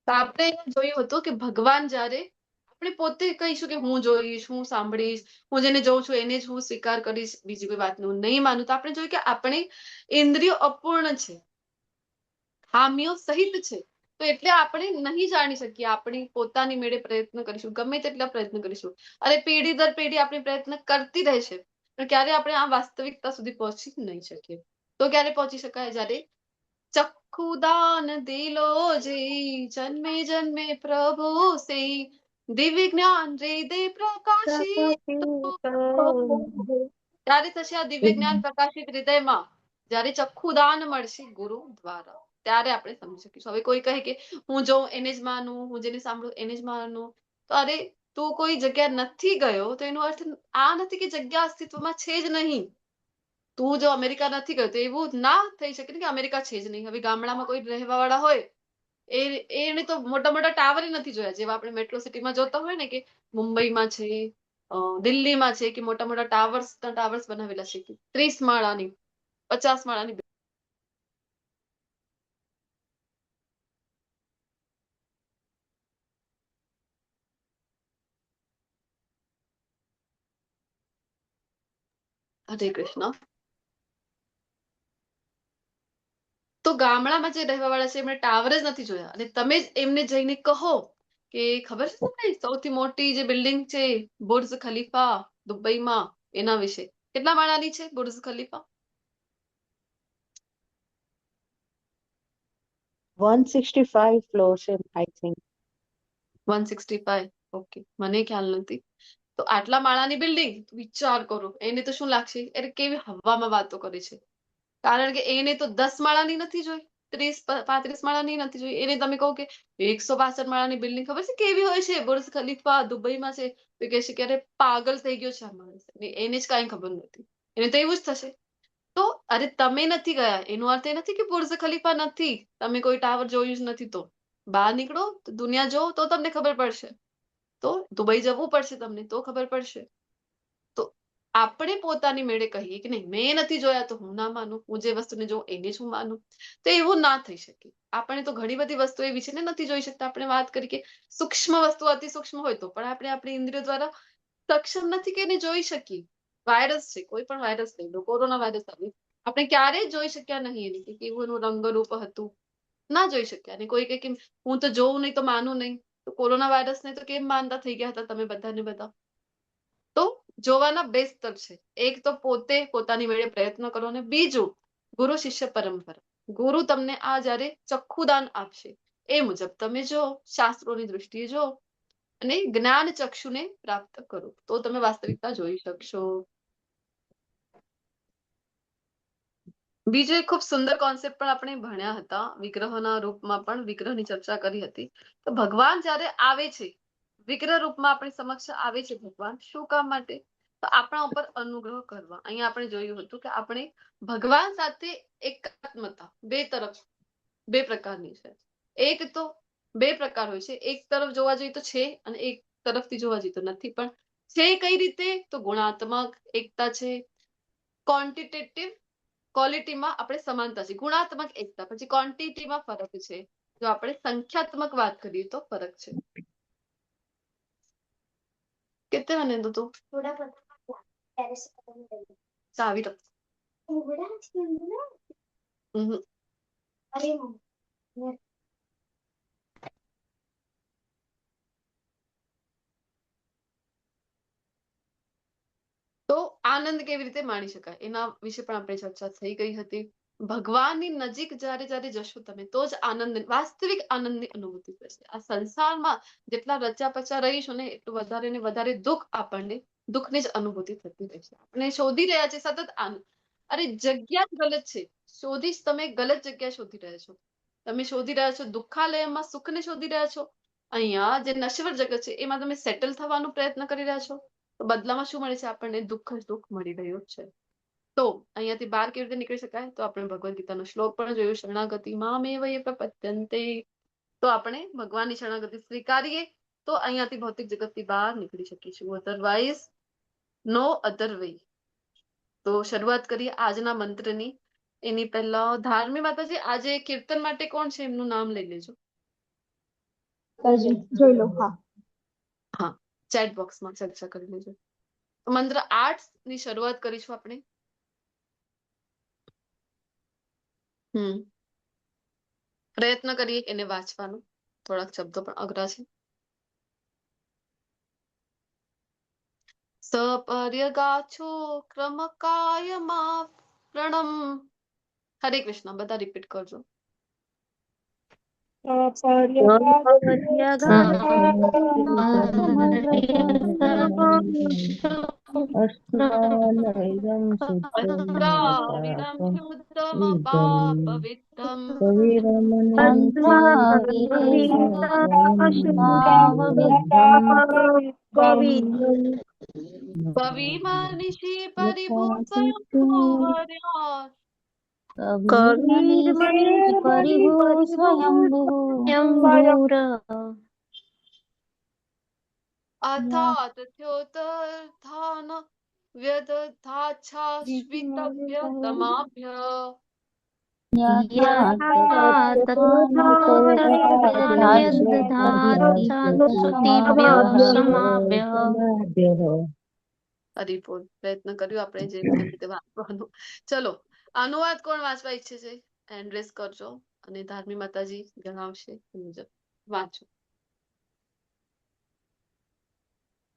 તો આપણે જોયું હતું કે ભગવાન જ્યારે આપણે પોતે કહીશું કે હું જોઈશ, હું સાંભળીશ, હું જેને જોઉં છું એને જ હું સ્વીકાર કરીશ, બીજી કોઈ વાતનું નહીં માનું, તો આપણે જોયું કે આપણે ઇન્દ્રિયો અપૂર્ણ છે, ખામીઓ સહિત છે, તો એટલે આપણે નહીં જાણી શકીએ. આપણી પોતાની મેળે પ્રયત્ન કરીશું, ગમે તેટલા પ્રયત્ન કરીશું, અને પેઢી દર પેઢી આપણે પ્રયત્ન કરતી રહેશે, પણ ક્યારે આપણે આ વાસ્તવિકતા સુધી પહોંચી નહીં શકીએ. તો ક્યારે પહોંચી શકાય? જ્યારે ચક્ષુદાન દિલો જે જન્મે જન્મે પ્રભુ સે દિવ્ય જ્ઞાન હૃદય પ્રકાશિત ત્યારે થશે આ દિવ્ય જ્ઞાન પ્રકાશિત હૃદયમાં, જ્યારે ચક્ષુદાન મળશે ગુરુ દ્વારા, ત્યારે આપણે સમજી શકીશું. હવે કોઈ કહે કે હું જોઉં એને જ માનું, હું જેને સાંભળું એને જ માનું, તો અરે તું કોઈ જગ્યા નથી ગયો તો એનો અર્થ આ નથી કે જગ્યા અસ્તિત્વમાં છે જ નહીં. તું જો અમેરિકા નથી ગયો તો એવું ના થઈ શકે ને કે અમેરિકા છે જ નહીં. હવે ગામડામાં કોઈ રહેવા વાળા હોય એને તો મોટા મોટા ટાવર નથી જોયા, જેવા આપણે મેટ્રો સિટીમાં જોતા હોય ને કે મુંબઈમાં છે, દિલ્હીમાં છે, કે મોટા મોટા ટાવર્સ બનાવેલા છે 30 માળાની 50 માળાની. હરે કૃષ્ણ. તો ગામડામાં જે રહેવા વાળા છે એમણે ટાવર જ નથી જોયા, અને તમે જ એમને જઈને કહો કે ખબર છે તમને સૌથી મોટી જે બિલ્ડિંગ છે બુર્જ ખલીફા દુબઈમાં, એના વિશે કેટલા માળાની છે બુર્જ ખલીફા? 165 ફ્લોર છે આઈ થિંક. 165. ઓકે, મને ખ્યાલ નથી. તો આટલા માળાની બિલ્ડિંગ વિચાર કરો, એને તો શું લાગશે એટલે કેવી હવામાં વાતો કરે છે, કારણ કે એને તો 10 માળાની નથી જોઈ, 30-35 માળાની નથી જોઈ. એને તમે કહો કે 162 માળાની બિલ્ડિંગ ખબર છે કેવી હોય છે બુર્જ ખલીફા દુબઈમાં છે, તો કહે છે કે અરે પાગલ થઈ ગયો છે આ માણસ, એને જ કઈ ખબર નથી, એને તો એવું જ થશે. તો અરે તમે નથી ગયા એનો અર્થ એ નથી કે બુર્જ ખલીફા નથી, તમે કોઈ ટાવર જોયું જ નથી. તો બહાર નીકળો તો દુનિયા જોવો તો તમને ખબર પડશે. તો દુબઈ જવું પડશે તમને તો ખબર પડશે. તો આપણે પોતાની મેળે કહીએ કે નહીં મેં નથી જોયા તો હું ના માનું, હું જે વસ્તુને જોઉં એને જ હું માનું, તો એવું ના થઈ શકે. આપણે તો ઘણી બધી વસ્તુ એવી છે ને નથી જોઈ શકતા. આપણે વાત કરી કે સૂક્ષ્મ વસ્તુ અતિ સૂક્ષ્મ હોય તો પણ આપણે આપણી ઇન્દ્રિયો દ્વારા સક્ષમ નથી કે એને જોઈ શકીએ. વાયરસ છે, કોઈ પણ વાયરસ લઈ લો, કોરોના વાયરસ આવી, આપણે ક્યારેય જોઈ શક્યા નહીં એને કે કેવું એનું રંગરૂપ હતું, ના જોઈ શક્યા. અને કોઈ કે હું તો જોઉં નહીં તો માનું નહીં, તો કોરોના વાયરસને તો કેમ માનતા થઈ ગયા હતા તમે બધાને બધા? તો જોવાના બે સ્તર છે, એક તો પોતે પોતાની મેળે પ્રયત્ન કરો, અને બીજું ગુરુ શિષ્ય પરંપરા. ગુરુ તમને આ જ્યારે ચક્ષુદાન આપશે એ મુજબ તમે જો, શાસ્ત્રોની દ્રષ્ટિએ જો, અને જ્ઞાન ચક્ષુને પ્રાપ્ત કરો, તો તમે વાસ્તવિકતા જોઈ શકશો. બીજો એક ખૂબ સુંદર કોન્સેપ્ટ પણ આપણે ભણ્યા હતા, વિગ્રહોના રૂપમાં પણ વિગ્રહની ચર્ચા કરી હતી. તો ભગવાન જ્યારે આવે છે વિગ્રહ રૂપમાં આપણી સમક્ષ આવે છે, ભગવાન શું કામ માટે? તો આપણા ઉપર અનુગ્રહ કરવા. અહીંયા આપણે જોયું હતું કે આપણે ભગવાન સાથે એકાત્મતા બે પ્રકારની છે. એક તો બે પ્રકાર હોય છે, એક તરફ જોવા જઈએ તો છે અને એક તરફથી જોવા જઈએ તો નથી. પણ છે કઈ રીતે? તો ગુણાત્મક એકતા છે, ક્વોન્ટિટેટિવ ક્વોલિટીમાં આપણે સમાનતા છે, ગુણાત્મક એકતા. પછી ક્વોન્ટિટીમાં ફરક છે. જો આપણે સંખ્યાત્મક વાત કરીએ તો ફરક છે. कितने बने तो तू चाबी रख. તો આનંદ કેવી રીતે માણી શકાય એના વિશે પણ આપણે ચર્ચા થઈ ગઈ હતી. ભગવાનની નજીક જ્યારે જ્યારે જશો તમે તો જ આનંદ, વાસ્તવિક આનંદની અનુભૂતિ થશે. આ સંસારમાં જેટલા રચ્યા પચ્યા રહીશું ને એટલું વધારે ને વધારે દુઃખ આપણને, દુઃખની જ અનુભૂતિ થતી રહેશે. આપણે શોધી રહ્યા છે સતત આનંદ. અરે જગ્યા જ ગલત છે. શોધીશ તમે ગલત જગ્યા શોધી રહ્યા છો. તમે શોધી રહ્યા છો દુઃખાલયમાં સુખને શોધી રહ્યા છો. અહીંયા જે નશ્વર જગત છે એમાં તમે સેટલ થવાનો પ્રયત્ન કરી રહ્યા છો. તો બદલામાં શું મળે છે આપણને? દુઃખ જ દુઃખ મળી રહ્યું છે. તો અહીંયાથી બહાર કેવી રીતે નીકળી શકાય? તો આપણે ભગવદ્ ગીતાનો શ્લોક પણ જોયું, શરણાગતિ મામેવ યે પ્રપદ્યન્તે. તો આપણે ભગવાનની શરણાગતિ સ્વીકારીએ તો અહીંયાથી ભૌતિક જગતથી બહાર નીકળી શકીશું. અધરવાઇઝ નો અધર વે. તો શરૂઆત કરીએ આજના મંત્રની. એની પહેલા ધાર્મી માતાજી, આજે કીર્તન માટે કોણ છે એમનું નામ લઈ લેજો. જોઈ લો. હા, ચેટ બોક્સમાં ચર્ચા કરી લેજો. મંત્ર 8 ની શરૂઆત કરીશું આપણે. પ્રયત્ન કરીએ એને વાંચવાનો. થોડાક શબ્દો પણ અઘરા છે. સપર્યગાછો ક્રમકાયમાં પ્રણમ. હરે કૃષ્ણ. બધા રિપીટ કરજો. અષ્ટાલયં અસ્ત્રાવિરમ શુદ્ધમપાપવિત્તમ કવિમનિષિ પરિભૂત સ્વયંભૂવર્યા. પરિભૂ સ્વયંભૂ अथात थ्योतर्थान व्यदधाच्छाश्वितभ्य समाभ्य હરિપોલ. પ્રયત્ન કર્યો આપણે જેમ તેમ રીતે વાંચવાનું. ચલો, અનુવાદ કોણ વાંચવા ઈચ્છે છે? હેન્ડ રેઝ કરજો અને ધાર્મી માતાજી જણાવશે એ મુજબ વાંચો.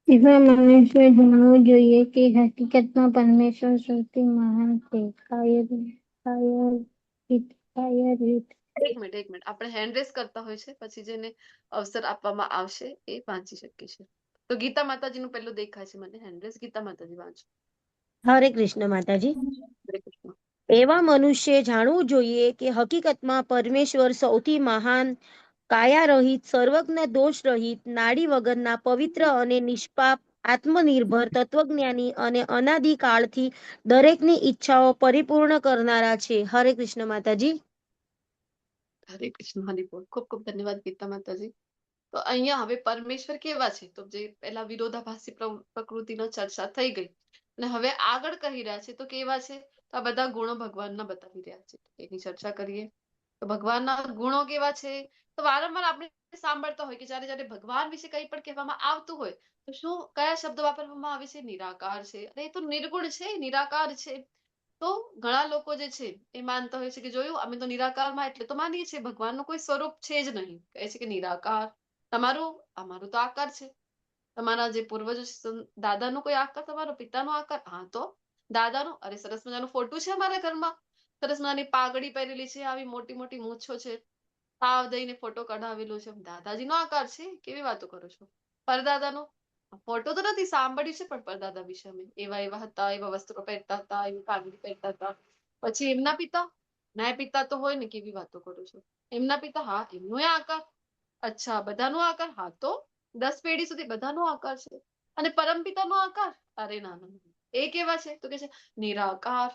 એવા મનુષ્ય જાણવું જોઈએ કે હકીકતમાં પરમેશ્વર સૌથી મહાન છે. એક મિનિટ આપણે હેન્ડ રેઝ કરતા હોય છે, પછી જેને અવસર આપવામાં આવશે એ વાંચી શકે છે. તો ગીતા માતાજીનું પહેલું દેખાય છે મને હેન્ડ રેઝ. ગીતા માતાજી વાંચો. હરે કૃષ્ણ માતાજી. હરે કૃષ્ણ. એવા મનુષ્ય જાણવું જોઈએ કે હકીકતમાં પરમેશ્વર સૌથી મહાન, કાયા રહિત, સર્વજ્ઞ દોષ રહિત, નાડી વગરના, પવિત્ર અને નિષ્પાપ, આત્મનિર્ભર, તત્વજ્ઞાની અને અનાદિકાળથી દરેકની ઈચ્છાઓ પરિપૂર્ણ કરનારા છે. હરે કૃષ્ણ માતાજી. હરે કૃષ્ણ. હરિપોલ. ખૂબ ખૂબ ધન્યવાદ ગીતા માતાજી. તો અહીંયા હવે પરમેશ્વર કેવા છે? તો જે પેલા વિરોધાભાસી પ્રકૃતિનો ચર્ચા થઈ ગઈ અને હવે આગળ કહી રહ્યા છે તો કેવા છે? તો આ બધા ગુણો ભગવાનના બતાવી રહ્યા છે. એની ચર્ચા કરીએ તો ભગવાનના ગુણો કેવા છે? તો વારંવાર આપણે સાંભળતા હોય કે જ્યારે જ્યારે ભગવાન વિશે કંઈ પણ કહેવામાં આવતું હોય તો શું કયા શબ્દ વાપરવામાં આવે છે? નિરાકાર છે. અરે એ તો નિર્ગુણ છે, નિરાકાર છે. તો ઘણા લોકો જે છે એ માનતા હોય છે કે જોયું અમે તો નિરાકારમાં એટલે તો માનીએ છીએ ભગવાનનું કોઈ સ્વરૂપ છે જ નહીં. કહે છે કે નિરાકાર. અમારું તો આકાર છે. તમારા જે પૂર્વજો દાદાનો કોઈ આકાર, તમારો પિતાનો આકાર. હા, તો દાદાનો, અરે સરસ મજાનો ફોટો છે અમારા ઘરમાં. સરસ મજાની પાઘડી પહેરેલી છે, આવી મોટી મોટી મૂછો છે, તાવ દઈને ફોટો કઢાવેલો છે. દાદાજીનો આકાર છે. કેવી વાતો કરો છો? પરદાદાનો ફોટો તો નથી, સાંભળ્યું છે પણ પરદાદા વિશે અમે એવા એવા હતા, એવા વસ્ત્રો પહેરતા હતા, એવી પાઘડી પહેરતા હતા. પછી એમના પિતા, ના પિતા તો હોય ને, કેવી વાતો કરો છો? એમના પિતા, હા એમનો આકાર. અચ્છા, બધાનો આકાર. હા, તો 10 પેઢી સુધી બધાનો આકાર છે. અને પરમપિતાનો આકાર, અરે ના ના, એ કેવા છે? તો કે છે નિરાકાર.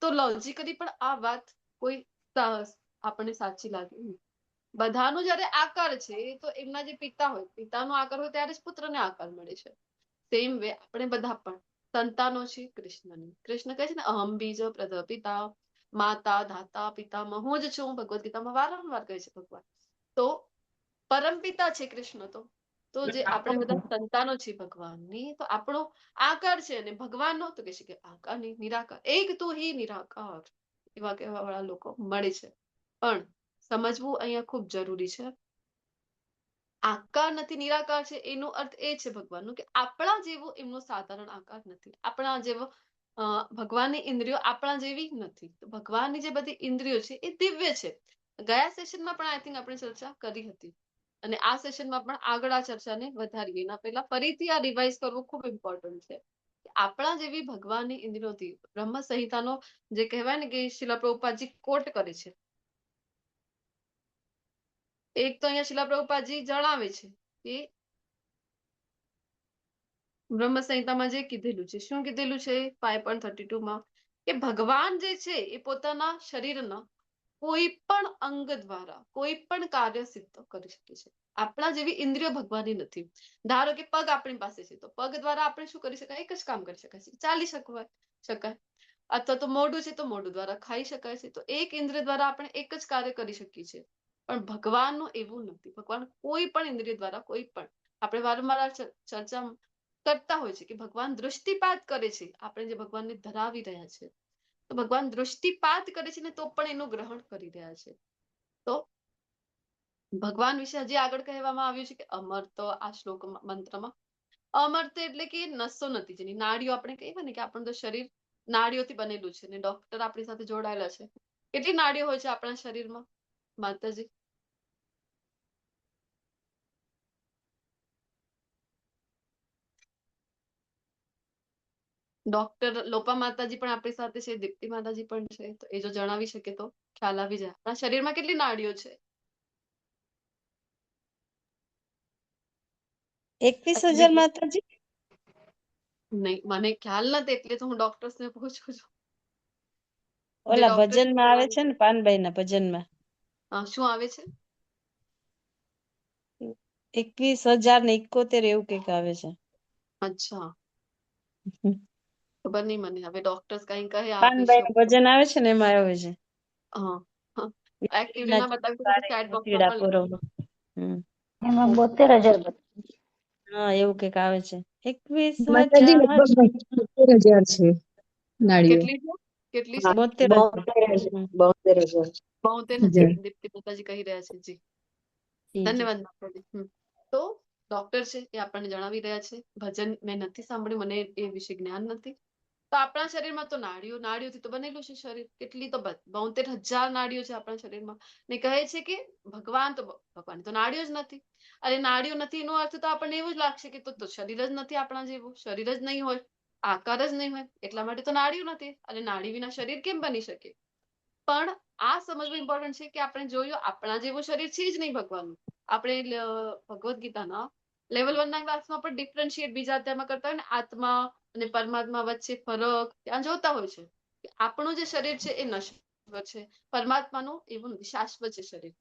તો લોજિકલી પણ આ વાત કોઈ આપણને સાચી લાગે નહીં. બધાનો જયારે આકાર છે તો એમના જે પિતા હોય, પિતાનો આકાર હોય ત્યારે જ પુત્રને આકાર મળે છે. સેમ વે આપણે બધા પણ સંતાનો છે કૃષ્ણની. કૃષ્ણ કહે છે ને અહમ બીજ પ્રદપિતા માતા ધાતા પિતામહ હું જ છું. ભગવદ્ ગીતામાં વારંવાર કહે છે ભગવાન. તો પરમપિતા છે કૃષ્ણ. તો જે આપણે બધા સંતાનો છીએ ભગવાનની, તો આપણો આકાર છે અને ભગવાનનો તો કહે છે કે આકાર નહીં, નિરાકાર. એક તું હી નિરાકાર, એવા કહેવા વાળા લોકો મળે છે. પણ સમજવું અહીંયા ખૂબ જરૂરી છે. આકાર નથી, નિરાકાર છે, એનો અર્થ એ છે ભગવાનનો કે આપણા જેવો એમનો સાધારણ આકાર નથી. આપણા જેવો ભગવાનની ઇન્દ્રિયો આપણા જેવી નથી. તો ભગવાનની જે બધી ઇન્દ્રિયો છે એ દિવ્ય છે. ગયા સેશનમાં પણ આઈ થિંક આપણે ચર્ચા કરી હતી, અને આ સેશનમાં પણ આગળ આ ચર્ચાને વધારીએ. એના પહેલા ફરીથી આ રિવાઇઝ કરવું ખૂબ ઇમ્પોર્ટન્ટ છે. આપણા જેવી ભગવાનની ઇન્દ્રિયોથી બ્રહ્મ સંહિતાનો જે કહેવાય ને કે શિલા પ્રભુપાદજી કોટ કરે છે. એક તો અહીંયા શિલા પ્રભુપાદજી જણાવે છે કે બ્રહ્મ સંહિતામાં જે કીધેલું છે, શું કીધેલું છે 5.32 માં, કે ભગવાન જે છે એ પોતાના શરીરના કોઈ પણ અંગ દ્વારા કોઈ પણ કાર્ય સિદ્ધ કરી શકે છે. આપણા જેવી ઇન્દ્રિયો ભગવાનની નથી. ધારો કે પગ આપણી પાસે છે, તો પગ દ્વારા આપણે શું કરી શકાય? એક જ કામ કરી શકાય છે, ચાલી શકાય. અથવા તો મોઢું છે, તો મોઢું દ્વારા ખાઈ શકાય છે. તો એક ઇન્દ્રિય દ્વારા આપણે એક જ કાર્ય કરી શકીએ છીએ. પણ ભગવાનનું એવું નથી. ભગવાન કોઈ પણ ઇન્દ્રિય દ્વારા કોઈ પણ, આપણે વારંવાર ચર્ચા કરતા હોય છે કે ભગવાન દૃષ્ટિપાત કરે છે. આપણે જે ભગવાનને ધરાવી રહ્યા છે, તો ભગવાન દૃષ્ટિપાત કરે છે ને તો પણ એનું ગ્રહણ કરી રહ્યા છે. તો ભગવાન વિશે હજી આગળ કહેવામાં આવ્યું છે કે અમર્ત. આ શ્લોક મંત્રમાં અમર્ત એટલે કે નસો નથી, જેની નાડીઓ આપણે કહીએ ને કે આપણું તો શરીર નાડીઓથી બનેલું છે, ને ડોક્ટર આપણી સાથે જોડાયેલા છે. કેટલી નાડીઓ હોય છે આપણા શરીરમાં માતાજી? ડોક્ટર લોપા માતાજી પણ આપણી સાથે છે, દીપ્તિ માતાજી પણ છે. તો એ જો જણાવી શકે તો ખ્યાલ આવી જાય આપણા શરીરમાં કેટલી નાડીઓ છે. 21,000 માતાજી? નહીં, મને ખ્યાલ નથી, એટલે તો હું ડોક્ટર્સ ને પૂછું છું. ઓલા ડોક્ટર ભજનમાં આવે છે ને, પાનબાઈ ના ભજનમાં શું આવે છે? 21,071 એવું કઈક આવે છે. અચ્છા, ખબર નહીં મને. હવે ડોક્ટર્સ કઈ કહે આ પાનબાઈ નું ભજન આવે છે ને, એમાં આવે છે. એક્ટિવલી ના બતાવ્યું તો ચેટ બોક્સમાં પણ એમાં 72,000 હા, એવું કઈક આવે છે. માતાજી 21,000 લગભગ 72,000 છે નાડીઓ. કેટલી છે? કેટલી છે? 72,000. 72,000 દીપ્તિ માતાજી કહી રહ્યા છે. જી, ધન્યવાદ માતાજી. તો ડોક્ટર છે એ આપણને જણાવી રહ્યા છે. ભજન મેં નથી સાંભળ્યું, મને એ વિશે જ્ઞાન નથી. તો આપણા શરીરમાં તો નાડીઓથી તો બનેલું છે શરીર. કેટલી તો 72,000 નાડીઓ છે આપણા શરીરમાં. ને કહે છે કે ભગવાન તો નાડીઓ જ નથી. અને નાડીઓ નથી એનો અર્થ તો આપણને એવું જ લાગશે કે તો શરીર જ નથી આપણા જેવું. શરીર જ નહીં હોય, આકાર જ નહીં હોય, એટલા માટે તો નાડીઓ નથી. અને નાડી વિના શરીર કેમ બની શકે? પણ આ સમજવું ઇમ્પોર્ટન્ટ છે કે આપણે જોયું આપણા જેવું શરીર છે જ નહીં ભગવાનનું. આપણે ભગવદ્ ગીતાના લેવલ 1 ના ક્લાસમાં પણ ડિફરન્શિએટ બીજા અધ્યાયમાં કરતા હોય ને, આત્મા અને પરમાત્મા વચ્ચે ફરક ત્યાં જોતા હોય છે કે આપણું જે શરીર છે એ નશ્વર છે, પરમાત્માનું એવું નથી, શાશ્વત છે શરીર.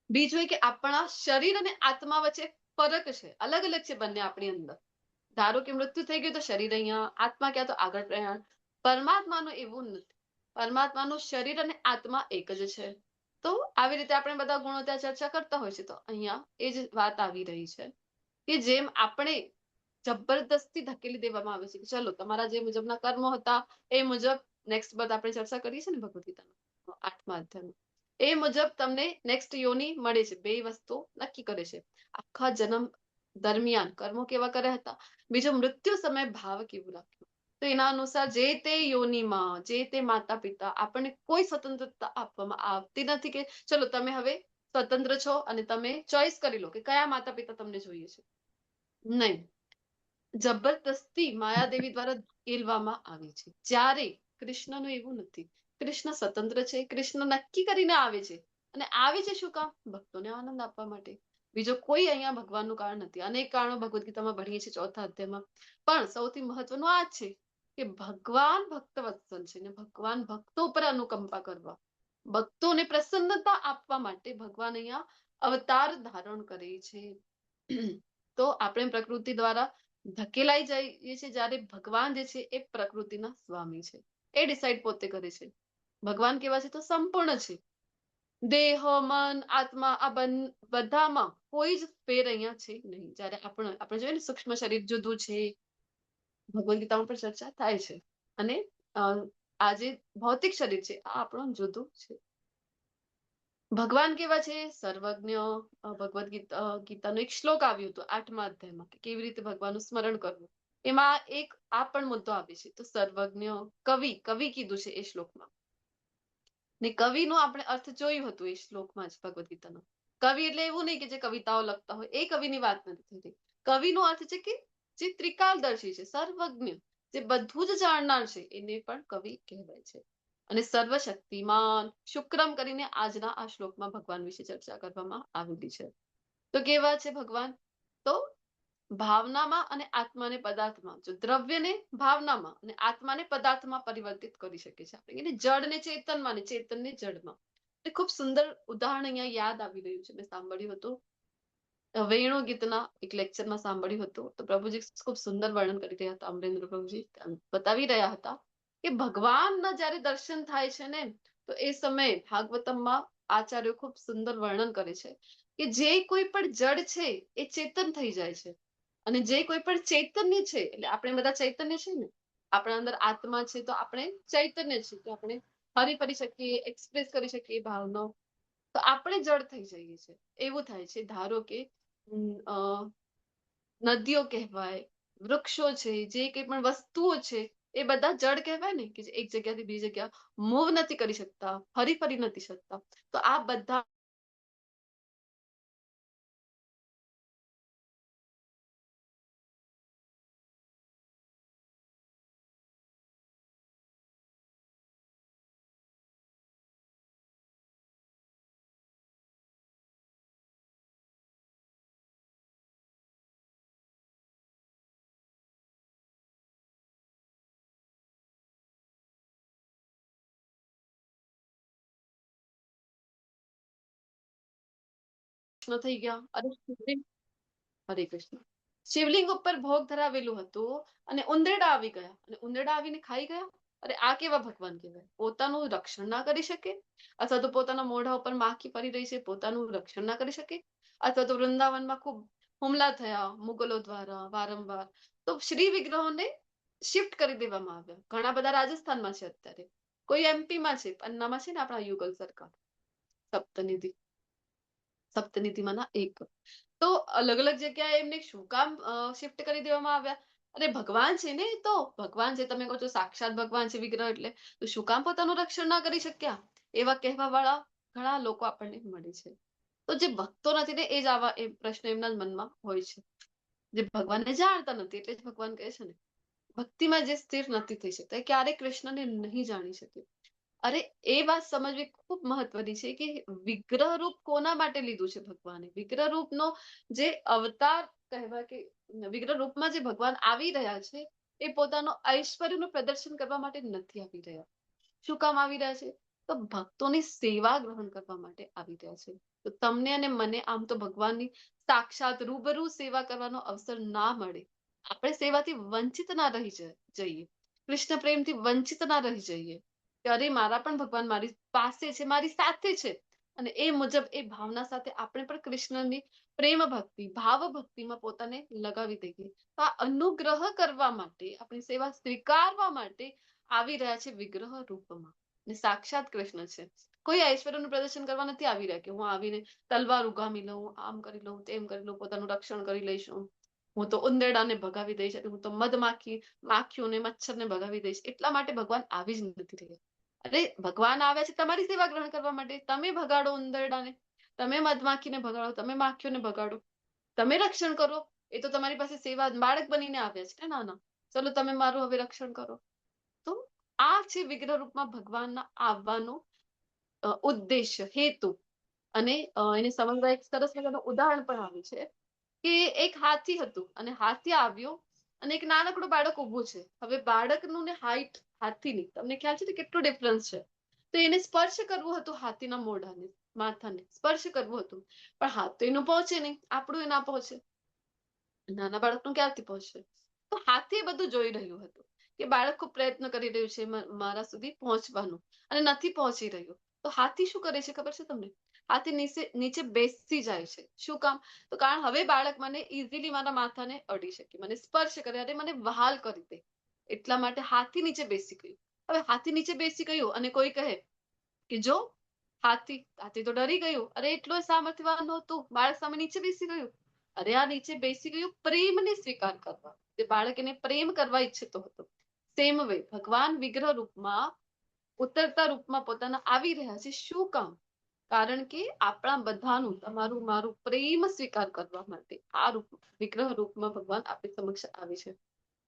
બીજું કે આપણા શરીર અને આત્મા વચ્ચે ફરક છે, અલગ અલગ છે બંને આપણી અંદર. ધારો કે મૃત્યુ થઈ ગયું તો શરીર અહીંયા, આત્મા ક્યાં તો આગળ પ્રયાણ. પરમાત્માનું એવું નથી. પરમાત્માનું શરીર અને આત્મા એક જ છે. તો આવી રીતે આપણે બધા ગુણો ત્યાં ચર્ચા કરતા હોય છે. તો અહીંયા એ જ વાત આવી રહી છે કે જેમ આપણે જબરદસ્તી ધકેલી દેવામાં આવે છે કે ચલો તમારા જે મુજબના કર્મો હતા એ મુજબ નેક્સ્ટ બર્થ આપણે ચર્ચા કરી છે ને ભગવદ ગીતામાં 8મા અધ્યાયમાં, એ મુજબ તમને નેક્સ્ટ યોની મળે છે. બે વસ્તુ નક્કી કરે છે. આખા જન્મ દરમિયાન કર્મો કેવા કર્યા હતા, બીજો મૃત્યુ સમય ભાવ કેવું રાખ્યું. તો એના અનુસાર જે તે યોનિમાં જે તે માતા પિતા આપણને કોઈ સ્વતંત્રતા આપવામાં આવતી નથી કે ચલો તમે હવે સ્વતંત્ર છો અને તમે ચોઈસ કરી લો કે કયા માતા પિતા તમને જોઈએ છે. નહીં, જબરદસ્તી માયાદેવી દ્વારા ધકેલવામાં આવે છે. જ્યારે કૃષ્ણનું એવું નથી. કૃષ્ણ સ્વતંત્ર છે. કૃષ્ણ નક્કી કરીને આવે છે, અને આવે છે શું કામ? ભક્તોને આનંદ આપવા માટે. બીજો કોઈ અહીંયા ભગવાનનું કારણ નથી. અનેક કારણો ભગવદ ગીતામાં ભણીએ છીએ 4થા અધ્યાયમાં. પણ સૌથી મહત્વનું આ છે કે ભગવાન ભક્ત વત્સલ છે ને ભગવાન ભક્તો પર અનુકંપા કરવા, ભક્તોને પ્રસન્નતા આપવા માટે ભગવાન અહીંયા અવતાર ધારણ કરે છે. તો આપણે પ્રકૃતિ દ્વારા ધકેલાઈ જઈએ છે જ્યારે ભગવાન જે છે એ પ્રકૃતિના સ્વામી છે, એ ડિસાઈડ પોતે કરે છે. ભગવાન કેવા છે તો સંપૂર્ણ છે. દેહ, મન, આત્મા આ બધામાં કોઈ જ ફેર અહીંયા છે નહીં. જ્યારે આપણે જોઈએ ને સૂક્ષ્મ શરીર જુદું છે, ભગવદ્ ગીતામાં પણ ચર્ચા થાય છે. અને આ જે ભૌતિક શરીર છે આ આપણું જુદું છે. ભગવાન કેવા છે સર્વજ્ઞ. ભગવદ્ ગીતાનો એક શ્લોક આવ્યું હતું 8મા અધ્યાયમાં કે કેવી રીતે ભગવાનનું સ્મરણ કરવું. એમાં એક આ પણ મુદ્દો આવે છે. તો સર્વજ્ઞ કવિ કીધું છે એ શ્લોકમાં. ને કવિનો આપણે અર્થ જોયું હતું એ શ્લોકમાં જ ભગવદ્ ગીતાનો. કવિ એટલે એવું નહીં કે જે કવિતાઓ લખતા હોય, એ કવિની વાત નથી થતી. કવિનો અર્થ છે કે જે ત્રિકાળદર્શી છે, સર્વજ્ઞ, જે બધું જ જાણનાર છે, એને પણ કવિ કહેવાય છે. અને સર્વશક્તિમાન શુક્રમ કરીને આજના આ શ્લોકમાં ભગવાન વિશે ચર્ચા કરવામાં આવેલી છે. તો કેવા છે ભગવાન? તો ભાવનામાં અને આત્માને પદાર્થમાં, જો દ્રવ્યને ભાવનામાં અને આત્માને પદાર્થમાં પરિવર્તિત કરી શકે છે. આપણે જળને ચેતનમાં ને ચેતનને જળમાં. એ ખૂબ સુંદર ઉદાહરણ અહીંયા યાદ આવી રહ્યું છે. મેં સાંભળ્યું હતું વેણુ ગીતના એક લેક્ચરમાં સાંભળ્યું હતું. તો પ્રભુજી ખૂબ સુંદર વર્ણન કરી રહ્યા હતા. અમરેન્દ્ર પ્રભુજી બતાવી રહ્યા હતા કે ભગવાનના જ્યારે દર્શન થાય છે ને, તો એ સમયે ભાગવતમમાં આચાર્યો ખૂબ સુંદર વર્ણન કરે છે કે જે કોઈ પણ જડ છે એ ચેતન થઈ જાય છે. અને જે કોઈ પણ ચૈતન્ય છે, એટલે આપણે બધા ચૈતન્ય છે ને, આપણા અંદર આત્મા છે તો આપણે ચૈતન્ય છે, તો આપણે હરી ફરી શકીએ, એક્સપ્રેસ કરી શકીએ ભાવનો. તો આપણે જડ થઈ જઈએ છીએ. એવું થાય છે. ધારો કે નદીઓ કહેવાય, વૃક્ષો છે, જે કંઈ પણ વસ્તુઓ છે, એ બધા જડ કહેવાય ને, કે એક જગ્યાથી બીજી જગ્યા મૂવ નથી કરી શકતા, ફરી ફરી નથી શકતા. તો આ બધા થઈ ગયા. હરે કૃષ્ણ. શિવલિંગ ઉપર ભોગ ધરાવેલું હતું અને ઉંદરડા આવી ગયા અને ઉંદરડા આવીને ખાઈ ગયા. અરે આ કેવા ભગવાન કહેવાય? પોતાનું રક્ષણ ના કરી શકે, અથવા તો પોતાના મોઢા ઉપર માખી ફરી રહી છે, પોતાનું રક્ષણ ના કરી શકે, અથવા તો વૃંદાવનમાં ખૂબ હુમલા થયા મુગલો દ્વારા વારંવાર, તો શ્રી વિગ્રહોને શિફ્ટ કરી દેવામાં આવ્યા. ઘણા બધા રાજસ્થાનમાં છે અત્યારે, કોઈ એમપીમાં છે, પન્નામાં છે ને આપણા યુગલ સરકાર, સપ્તનીતિમાંના એક. તો અલગ અલગ જગ્યાએ એમને શું કામ શિફ્ટ કરી દેવામાં આવ્યા? અરે ભગવાન છે ને, તો ભગવાન છે, તમે કહો છો સાક્ષાત ભગવાન છે વિગ્રહ એટલે, તો શું કામ પોતાનું રક્ષણ ના કરી શક્યા? એવા કહેવા વાળા ઘણા લોકો આપણને મળે છે. તો જે ભક્તો નથી ને, એ જ આવા એ પ્રશ્ન એમના મનમાં હોય છે. જે ભગવાનને જાણતા નથી એટલે જ ભગવાન કહે છે ને, ભક્તિમાં જે સ્થિર નથી થઈ શકતા, ક્યારેક કૃષ્ણને નહીં જાણી શકે. અરે એ વાત સમજવી ખૂબ મહત્વની છે કે વિગ્રહ રૂપ કોના માટે લીધું છે ભગવાને? વિગ્રહ રૂપનો જે અવતાર કહેવાય, કે વિગ્રહ રૂપમાં જે ભગવાન આવી રહ્યા છે, એ પોતાનો ઐશ્વર્યનું પ્રદર્શન કરવા માટે નથી આવી રહ્યા. શું કામ આવી રહ્યા છે? તો ભક્તોની સેવા ગ્રહણ કરવા માટે આવી રહ્યા છે. તો તમને અને મને આમ તો ભગવાનની સાક્ષાત રૂબરૂ સેવા કરવાનો અવસર ના મળે, આપણે સેવાથી વંચિત ના રહી જઈએ, કૃષ્ણ પ્રેમથી વંચિત ના રહી જઈએ કે અરે મારા પણ ભગવાન મારી પાસે છે, મારી સાથે છે, અને એ મુજબ એ ભાવના સાથે આપણે પણ કૃષ્ણની પ્રેમ ભક્તિ ભાવ ભક્તિમાં પોતાને લગાવી દઈએ. તો આ અનુગ્રહ કરવા માટે, આપણી સેવા સ્વીકારવા માટે આવી રહ્યા છે વિગ્રહ રૂપમાં. ને સાક્ષાત કૃષ્ણ છે. કોઈ ઐશ્વર્યનું પ્રદર્શન કરવા નથી આવી રહ્યા કે હું આવીને તલવાર ઉગામી લઉં, આમ કરી લઉં, તેમ કરી લઉં, પોતાનું રક્ષણ કરી લઈશું, હું તો ઉંદરડાને ભગાવી દઈશ, હું તો માખીઓને મચ્છરને ભગાવી દઈશ. એટલા માટે ભગવાન આવી જ નથી રહ્યા. અરે ભગવાન આવ્યા છે તમારી સેવા ગ્રહણ કરવા માટે. તમે ભગાડો ઉંદરડાને, તમે મધમાખીને ભગાડો, તમે માખીઓને ભગાડો, તમે રક્ષણ કરો. એ તો તમારી પાસે સેવા બાળક બનીને આવ્યા છે નાના, ચલો તમે મારું હવે રક્ષણ કરો. તો આ છે વિગ્રહ રૂપમાં ભગવાનના આવવાનો ઉદ્દેશ્ય, હેતુ. અને એને સમજવા એક સરસ મજાનું ઉદાહરણ પણ આવે છે કે એક હાથી હતું અને હાથી આવ્યો અને એક નાનકડું બાળક ઊભું છે. હવે બાળકનું ને હાઈટ હાથીની તમને ખ્યાલ છે ને કેટલું ડિફરન્સ છે. તો એને સ્પર્શ કરવું હતું, હાથીના મોઢાને, માથાને સ્પર્શ કરવું હતું, પણ હાથ તો એનું પહોંચે નહીં, આપણું એ ના પહોંચે. નાના બાળકનું ક્યારથી પહોંચશે? તો હાથી બધું જોઈ રહ્યું હતું કે બાળક ખૂબ પ્રયત્ન કરી રહ્યું છે મારા સુધી પહોંચવાનું અને નથી પહોંચી રહ્યું. તો હાથી શું કરે છે ખબર છે તમને? હાથી નીચે બેસી જાય છે. શું કામ? તો કારણ હવે બાળક મને ઇઝીલી મારા માથાને અડી શકે, મને સ્પર્શ કરે અને મને વહાલ કરી દે, એટલા માટે હાથી નીચે બેસી ગયું. હવે હાથી નીચે બેસી ગયું અને કોઈ કહે કે જો હાથી હાથી તો ડરી ગયું. અરે એટલો સામર્થ્યવાન હતું, બાળક સામે નીચે બેસી ગયું. અરે આ નીચે બેસી ગયું પ્રેમને સ્વીકાર કરવા, તે બાળક એને પ્રેમ કરવા ઈચ્છતો હતો. સેમ વે ભગવાન વિગ્રહ રૂપમાં ઉતરતા રૂપમાં પોતાના આવી રહ્યા છે. શું કામ? કારણ કે આપણા બધાનું તમારું મારું પ્રેમ સ્વીકાર કરવા માટે આ રૂપ વિગ્રહ રૂપમાં ભગવાન આપણી સમક્ષ આવે છે.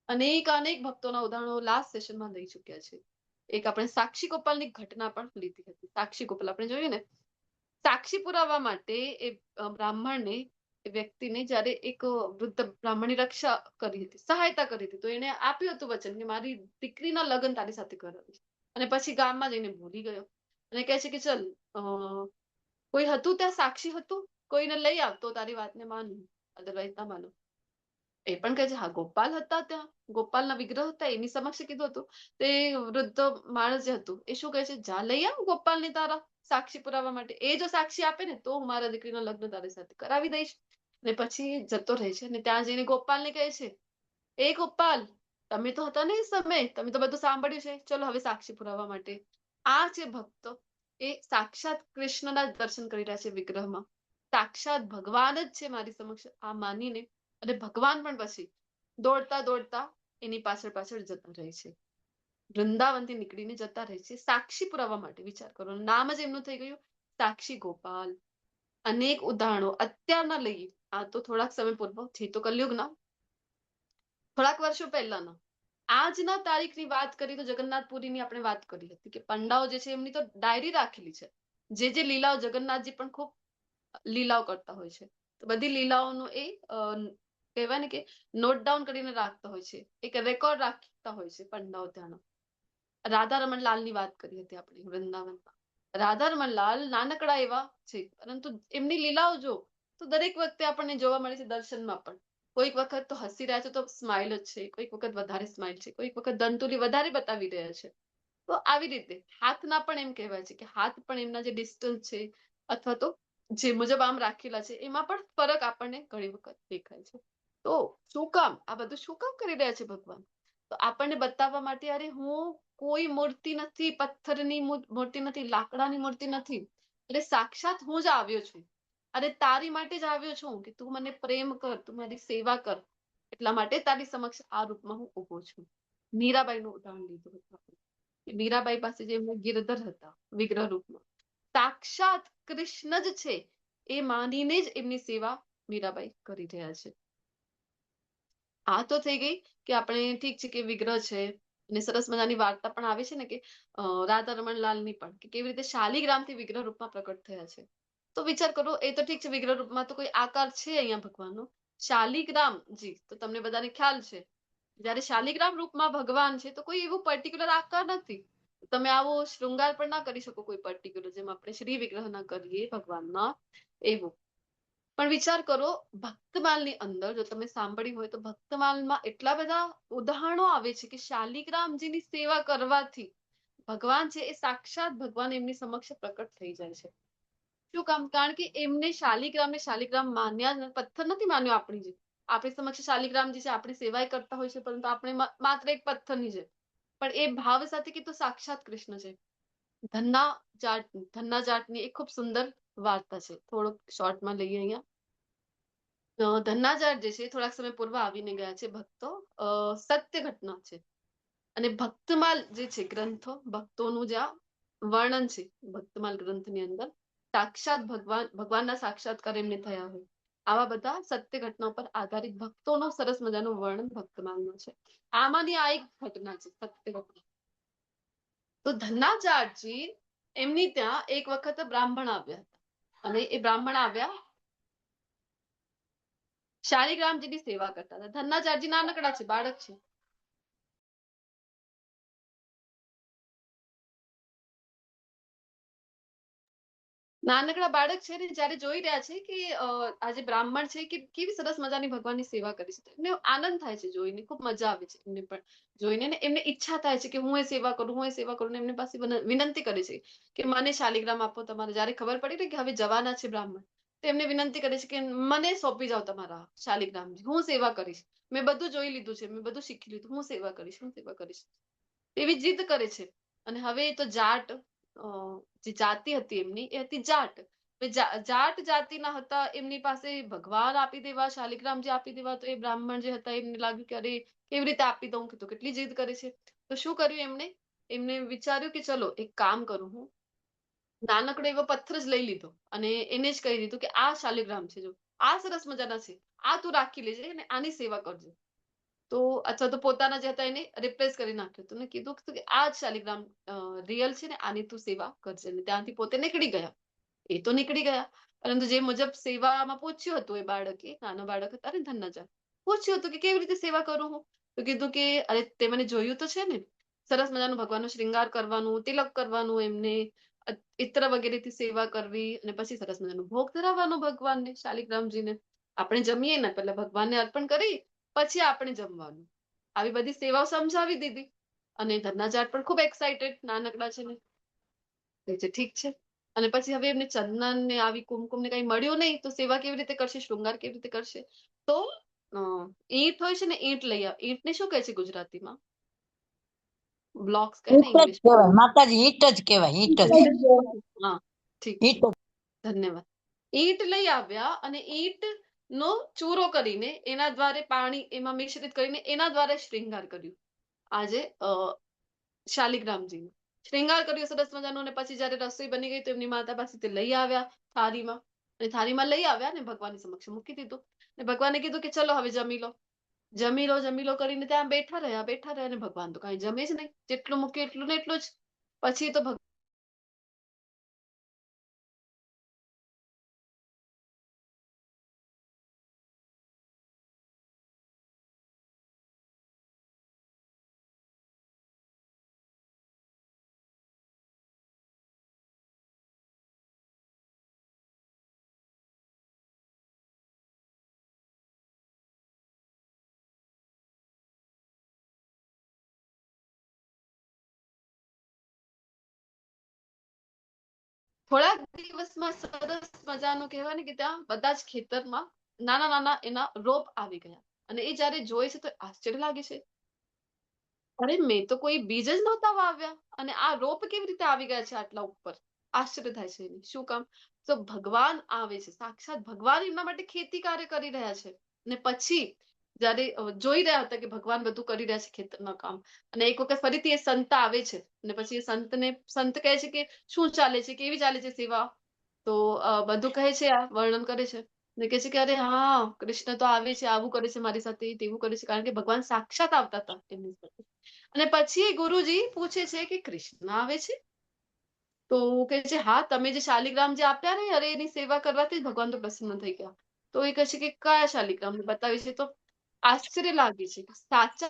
અનેક ભક્તોના ઉદાહરણો લાસ્ટ સેશનમાં લઈ ચુક્યા છે. એક આપણે સાક્ષી ગોપાલની ઘટના પણ લીધી હતી. સાક્ષી ગોપાલ આપણે જોયું ને, સાક્ષી પુરાવા માટે એ બ્રાહ્મણને એ વ્યક્તિને જયારે એક વૃદ્ધ બ્રાહ્મણની રક્ષા કરી હતી, સહાયતા કરી હતી, તો એને આપ્યું હતું વચન કે મારી દીકરીના લગ્ન તારી સાથે કરાવીશ. અને પછી ગામમાં જઈને ભૂલી ગયો અને કહે છે કે ચલ કોઈ હતું ત્યાં, સાક્ષી હતું, કોઈને લઈ આવતો તારી વાતને માનું, અદરવાઇઝ ના માનું. એ પણ કહે છે હા ગોપાલ હતા ત્યાં, ગોપાલના વિગ્રહ હતા, એની સમક્ષ કીધું હતું. તે વૃદ્ધ માણસ જે હતું એ શું કહે છે, જા લઈ આવ ગોપાલને તારા સાક્ષી પુરાવા માટે. એ જો સાક્ષી આપે ને તો હું મારા દીકરીના લગ્ન તારી સાથે કરાવી દઈશ. ને પછી જતો રહે છે ને ત્યાં જઈને ગોપાલને કહે છે, એ ગોપાલ તમે તો હતા ને એ સમય, તમે તો બધું સાંભળ્યું છે, ચલો હવે સાક્ષી પુરાવા માટે. આ જે ભક્તો એ સાક્ષાત કૃષ્ણના દર્શન કરી રહ્યા છે વિગ્રહમાં, સાક્ષાત ભગવાન જ છે મારી સમક્ષ આ માનીને, અને ભગવાન પણ પછી દોડતા દોડતા એની પાછળ પાછળ જતા રહે છે, વૃંદાવનથી નીકળીને જતા રહે છે સાક્ષી પુરાવા માટે. વિચાર કરો, નામ જ એમનું થઈ ગયું સાક્ષી ગોપાલ. અનેક ઉદાહરણો અત્યારના લઈએ, આ તો થોડાક સમય પૂર્વ છે, તો કલયુગના થોડાક વર્ષો પહેલાના. આજના તારીખની વાત કરી તો જગન્નાથપુરીની આપણે વાત કરી હતી કે પંડાઓ જે છે એમની તો ડાયરી રાખેલી છે, જે લીલાઓ જગન્નાથજી પણ ખૂબ લીલાઓ કરતા હોય છે, તો બધી લીલાઓનું એ કહેવાય ને કે નોટ ડાઉન કરીને રાખતા હોય છે, એક રેકોર્ડ રાખતા હોય છે પંડાઓ ત્યાંનો. રાધા રમણલાલની વાત કરી હતી આપણે વૃંદાવનમાં. રાધા રમણલાલ નાનકડા એવા છે, પરંતુ એમની લીલાઓ જો તો દરેક વખતે આપણને જોવા મળે છે દર્શનમાં પણ. કોઈક વખત તો હસી રહ્યા છે તો સ્માઇલ જ છે, કોઈક વખત વધારે સ્માઇલ છે, કોઈક વખત દંતુલી વધારે બતાવી રહ્યા છે. તો આવી રીતે હાથના પણ એમ કહેવાય છે કે હાથ પણ એમના જે ડિસ્ટન્સ છે અથવા તો જે મુજબ આમ રાખેલા છે એમાં પણ ફરક આપણને ઘણી વખત દેખાય છે. તો શું કામ આ બધું શું કામ કરી રહ્યા છે ભગવાન? તો આપણને બતાવવા માટે, અરે હું કોઈ મૂર્તિ નથી, પથ્થરની મૂર્તિ નથી, લાકડાની મૂર્તિ નથી, એટલે સાક્ષાત હું જ આવ્યો છું અને તારી માટે જ આવ્યો છું કે તું મને પ્રેમ કર, તું મારી સેવા કર, એટલા માટે તારી સમક્ષ આ રૂપમાં હું ઉભો છું. મીરાબાઈનું ઉદાહરણ લીધું હતું આપણે. મીરાબાઈ પાસે જે એમના ગિરધર હતા વિગ્રહ રૂપમાં, સાક્ષાત કૃષ્ણ જ છે એ માનીને જ એમની સેવા મીરાબાઈ કરી રહ્યા છે. આ તો થઈ ગઈ કે આપણે ઠીક છે કે વિગ્રહ છે, અને સરસ મજાની વાર્તા પણ આવે છે ને કે રાધા રમણલાલની પણ, કે કેવી રીતે શાલિગ્રામથી વિગ્રહ રૂપમાં પ્રકટ થયા છે. તો વિચાર કરો, એ તો ઠીક છે વિગ્રહ રૂપમાં તો કોઈ આકાર છે અહીંયા ભગવાનનો. શાલિગ્રામજી તો તમને બધાને ખ્યાલ છે, જયારે શાલિગ્રામ રૂપમાં ભગવાન છે તો કોઈ એવું પર્ટિક્યુલર આકાર નથી. તમે આવો શૃંગાર પણ ના કરી શકો કોઈ પર્ટિક્યુલર, જેમ આપણે શ્રી વિગ્રહ ના કરીએ ભગવાનના એવું. પણ વિચાર કરો, ભક્તમાલની અંદર જો તમે સાંભળ્યું હોય તો ભક્તમાલમાં એટલા બધા ઉદાહરણો આવે છે કે શાલિગ્રામજીની સેવા કરવાથી ભગવાન છે એ સાક્ષાત ભગવાન એમની સમક્ષ પ્રકટ થઈ જાય છે. શું કામ? કારણ કે એમને શાલિગ્રામ માન્યા જ, પથ્થર નથી માન્યો આપણી જે. આપણી સમક્ષ શાલિગ્રામજી છે, આપણી સેવાય કરતા હોય છે, પરંતુ આપણે માત્ર એક પથ્થરની છે. પણ એ ભાવ સાથે કીધું સાક્ષાત કૃષ્ણ છે. ધન્ના જાટની એક ખૂબ સુંદર વાર્તા છે, થોડુંક શોર્ટમાં લઈએ અહીંયા. ધન્ના જાટ જે છે થોડાક સમય પૂર્વ આવીને ગયા છે ભક્તો, સત્ય ઘટના છે. અને ભક્તમાલ જે છે ગ્રંથો, ભક્તોનું જ્યાં વર્ણન છે ભક્તમાલ ગ્રંથની અંદર, સાક્ષાત ભગવાનના સાક્ષાત્કાર એમને થયા હોય, આવા બધા સત્ય ઘટના પર આધારિત ભક્તોનું સરસ મજાનું વર્ણન ભક્તમાલનું છે. આમાંની આ એક ઘટના છે, સત્ય ઘટના. તો ધન્નાચાર્યજી એમની ત્યાં એક વખત બ્રાહ્મણ આવ્યા હતા, અને એ બ્રાહ્મણ આવ્યા શાલિગ્રામજીની સેવા કરતા હતા. ધન્નાચાર્યજી નાનકડા છે, બાળક છે. નાનકડા બાળક છે ને જયારે જોઈ રહ્યા છે કે આજે બ્રાહ્મણ છે કે કેવી સરસ મજાની ભગવાનની સેવા કરી છે, એમને આનંદ થાય છે જોઈને, ખૂબ મજા આવે છે એમને પણ જોઈને, ને એમને ઈચ્છા થાય છે કે હું એ સેવા કરું, હું એ સેવા કરું, ને એમની પાસે વિનંતી કરે છે કે મને શાલિગ્રામ આપો તમારે. જયારે ખબર પડી ને કે હવે જવાના છે બ્રાહ્મણ, તો એમને વિનંતી કરે છે કે મને સોંપી જાઓ તમારા શાલિગ્રામજી, હું સેવા કરીશ, મેં બધું જોઈ લીધું છે, મેં બધું શીખી લીધું, હું સેવા કરીશ, હું સેવા કરીશ. એવી જીદ કરે છે. અને હવે એ તો જાટ જે જાતિ હતી એમની એ હતી જાટ. જાટ જાતિના હતા, એમની પાસે ભગવાન આપી દેવા, શાલિગ્રામજી આપી દેવા, તો એ બ્રાહ્મણ જે હતા એમને લાગ્યું કે અરે કેવી રીતે આપી દઉં, તો કેટલી જીદ કરે છે. તો શું કર્યું એમને, એમને વિચાર્યું કે ચલો એક કામ કરું, હું નાનકડો એવો પથ્થર જ લઈ લીધો અને એને જ કહી દીધું કે આ શાલિગ્રામ છે, જો આ સરસ મજાના છે, આ તું રાખી લેજે અને આની સેવા કરજે. તો અથવા તો પોતાના જે હતા એને રિપ્લેસ કરી નાખ્યું હતું ને કીધું કે આ જ શાલિગ્રામ રિયલ છે ને આની તું સેવા કરજે. અને ત્યાંથી પોતે નીકળી ગયા. એ તો નીકળી ગયા, પરંતુ જે મુજબ સેવામાં પૂછ્યું હતું એ બાળકે, નાનો બાળક હતા ને ધન્નાજા, પૂછ્યું હતું કે કેવી રીતે સેવા કરું હું, તો કીધું કે અરે તે મને જોયું તો છે ને, સરસ મજાનું ભગવાનનો શ્રૃંગાર કરવાનું, તિલક કરવાનું, એમને ઇત્ર વગેરેથી સેવા કરવી, અને પછી સરસ મજાનું ભોગ ધરાવવાનો ભગવાનને, શાલિગ્રામજીને. આપણે જમીએ ને પહેલા ભગવાનને અર્પણ કરી પછી આપણે જમવાનું. આવી બધી સેવાઓ સમજાવી દીધી. અને ધન્નાજાટ પણ ખૂબ એક્સાઇટેડ, નાનકડા છે ને, ઠીક છે. અને પછી હવે એમને ચંદન ને આવી કુમકુમ ને કઈ મળ્યું નહીં, તો સેવા કેવી રીતે કરશે, શૃંગાર કેવી રીતે કરશે. તો ઈંટ હોય છે ને, ઈંટ લઈ આવે. ઈંટને શું કહે છે ગુજરાતીમાં? બ્લોક્સ કહે ને ઈટ જ ઇંગ્લિશ. કહેવાય માતાજી, ઈટ જ કહેવાય, ઈટ જ. હા, ઠીક છે, ઈટ. ધન્યવાદ. ઈંટ લઈ આવ્યા અને ઈંટ નો ચૂરો કરીને એના દ્વારે પાણી એમાં મિશ્રિત કરીને એના દ્વારા શ્રૃંગાર કર્યું. આજે શાલિગ્રામજી શ્રૃંગાર કર્યું સરસ મજાનું. અને પછી જયારે રસોઈ બની ગઈ તો એમની માતા પાસેથી લઈ આવ્યા થાળીમાં, અને થાળીમાં લઈ આવ્યા ને ભગવાનની સમક્ષ મૂકી દીધું. ને ભગવાને કીધું કે ચલો હવે જમી લો, જમી લો, જમી લો કરીને ત્યાં બેઠા રહ્યા, બેઠા રહ્યા. અને ભગવાન તો કઈ જમે જ નહીં, જેટલું મૂક્યું એટલું ને એટલું જ. પછી તો થોડાક દિવસમાં સરસ મજાનું કહેવાય ને કે ત્યાં બધા જ ખેતરમાં નાના નાના એના રોપ આવી ગયા. અને એ જયારે જોઈ છે તો આશ્ચર્ય લાગે છે, અરે મેં તો કોઈ બીજ જ નહોતા વાવ્યા અને આ રોપ કેવી રીતે આવી ગયા છે આટલા ઉપર. આશ્ચર્ય થાય છે એને. શું કામ? તો ભગવાન આવે છે, સાક્ષાત ભગવાન એમના માટે ખેતી કાર્ય કરી રહ્યા છે. અને પછી જયારે જોઈ રહ્યા હતા કે ભગવાન બધું કરી રહ્યા છે ખેતરના કામ, અને એક વખત ફરીથી એ સંત આવે છે. અને પછી એ સંત કહે છે કે શું ચાલે છે, કેવી ચાલે છે સેવા. તો બધું કહે છે, આ વર્ણન કરે છે ને કહે છે કે અરે હા, કૃષ્ણ તો આવે છે, આવું કરે છે મારી સાથે, તેવું કરે છે, કારણ કે ભગવાન સાક્ષાત આવતા હતા એમની સાથે. અને પછી ગુરુજી પૂછે છે કે કૃષ્ણ આવે છે? તો કહે છે હા, તમે જે શાલિગ્રામ જે આપ્યા ને, અરે એની સેવા કરવાથી જ ભગવાન તો પ્રસન્ન થઈ ગયા. તો એ કહે છે કે કયા શાલિગ્રામ બતાવે છે. તો આશ્ચર્ય લાગે છે કે સાચા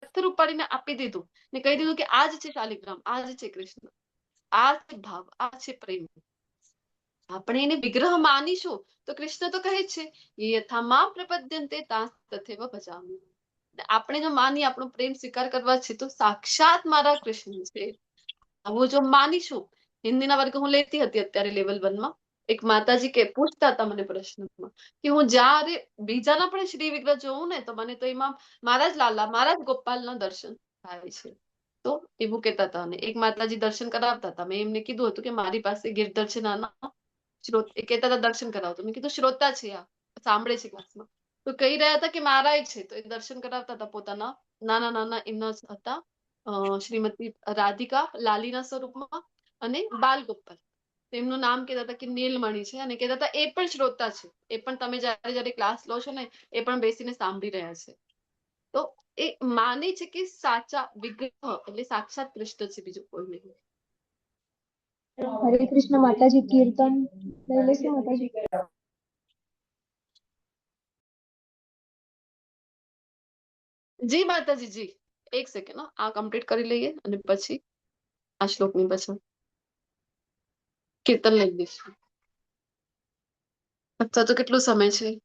પથ્થર ઉપાડીને આપી દીધું ને કહી દીધું કે આ જ છે શાલિગ્રામ, આ જ છે કૃષ્ણ, આ છે ભાવ, આ છે પ્રેમ. આપણે એને વિગ્રહ માનીશું તો કૃષ્ણ તો કહે છે યથા મામ પ્રપદ્યન્તે તાં તથૈવ ભજામિ. આપણે જો માની આપણો પ્રેમ સ્વીકાર કરવા છે તો સાક્ષાત મારા કૃષ્ણ છે આવું જો માનીશું. હિન્દીના વર્ગ હું લેતી હતી અત્યારે લેવલ 1 માં. એક માતાજી કે પૂછતા હતા મને પ્રશ્નમાં કે હું જ્યારે બીજાના પણ શ્રી વિગ્રહ જોઉં ને તો મને તો એમાં મારા જ લાલા, મારા જ ગોપાલના દર્શન થાય છે. તો એવું કહેતા હતા. અને એક માતાજી દર્શન કરાવતા હતા. મેં એમને કીધું હતું કે મારી પાસે ગિરધર છે નાના, એ કહેતા હતા દર્શન કરાવતો. મેં કીધું શ્રોતા છે, આ સાંભળે છે ક્લાસમાં. તો કહી રહ્યા હતા કે મારા છે. તો એ દર્શન કરાવતા હતા પોતાના નાના નાના એમના હતા શ્રીમતી રાધિકા લાલીના સ્વરૂપમાં અને બાલગોપાલ. તેમનું નામ કહેતા હતા કે નીલમણી છે. અને કહેતા હતા એ પણ શ્રોતા છે, એ પણ તમે જયારે જયારે ક્લાસ લો છો ને એ પણ બેસીને સાંભળી રહ્યા છે. તો એ માને છે કે સાચા વિગ્રહ એટલે સાક્ષાત કૃષ્ણ છે, બીજું કોઈ નહીં. હરે કૃષ્ણ માતાજી. કીર્તન લઈ લેશે માતાજી? જી માતાજી જી. એક સેકન્ડ આ કમ્પ્લીટ કરી લઈએ અને પછી આ શ્લોકની પાછળ કીર્તન લઈ દઈશું. અત્યારે તો કેટલો સમય છે?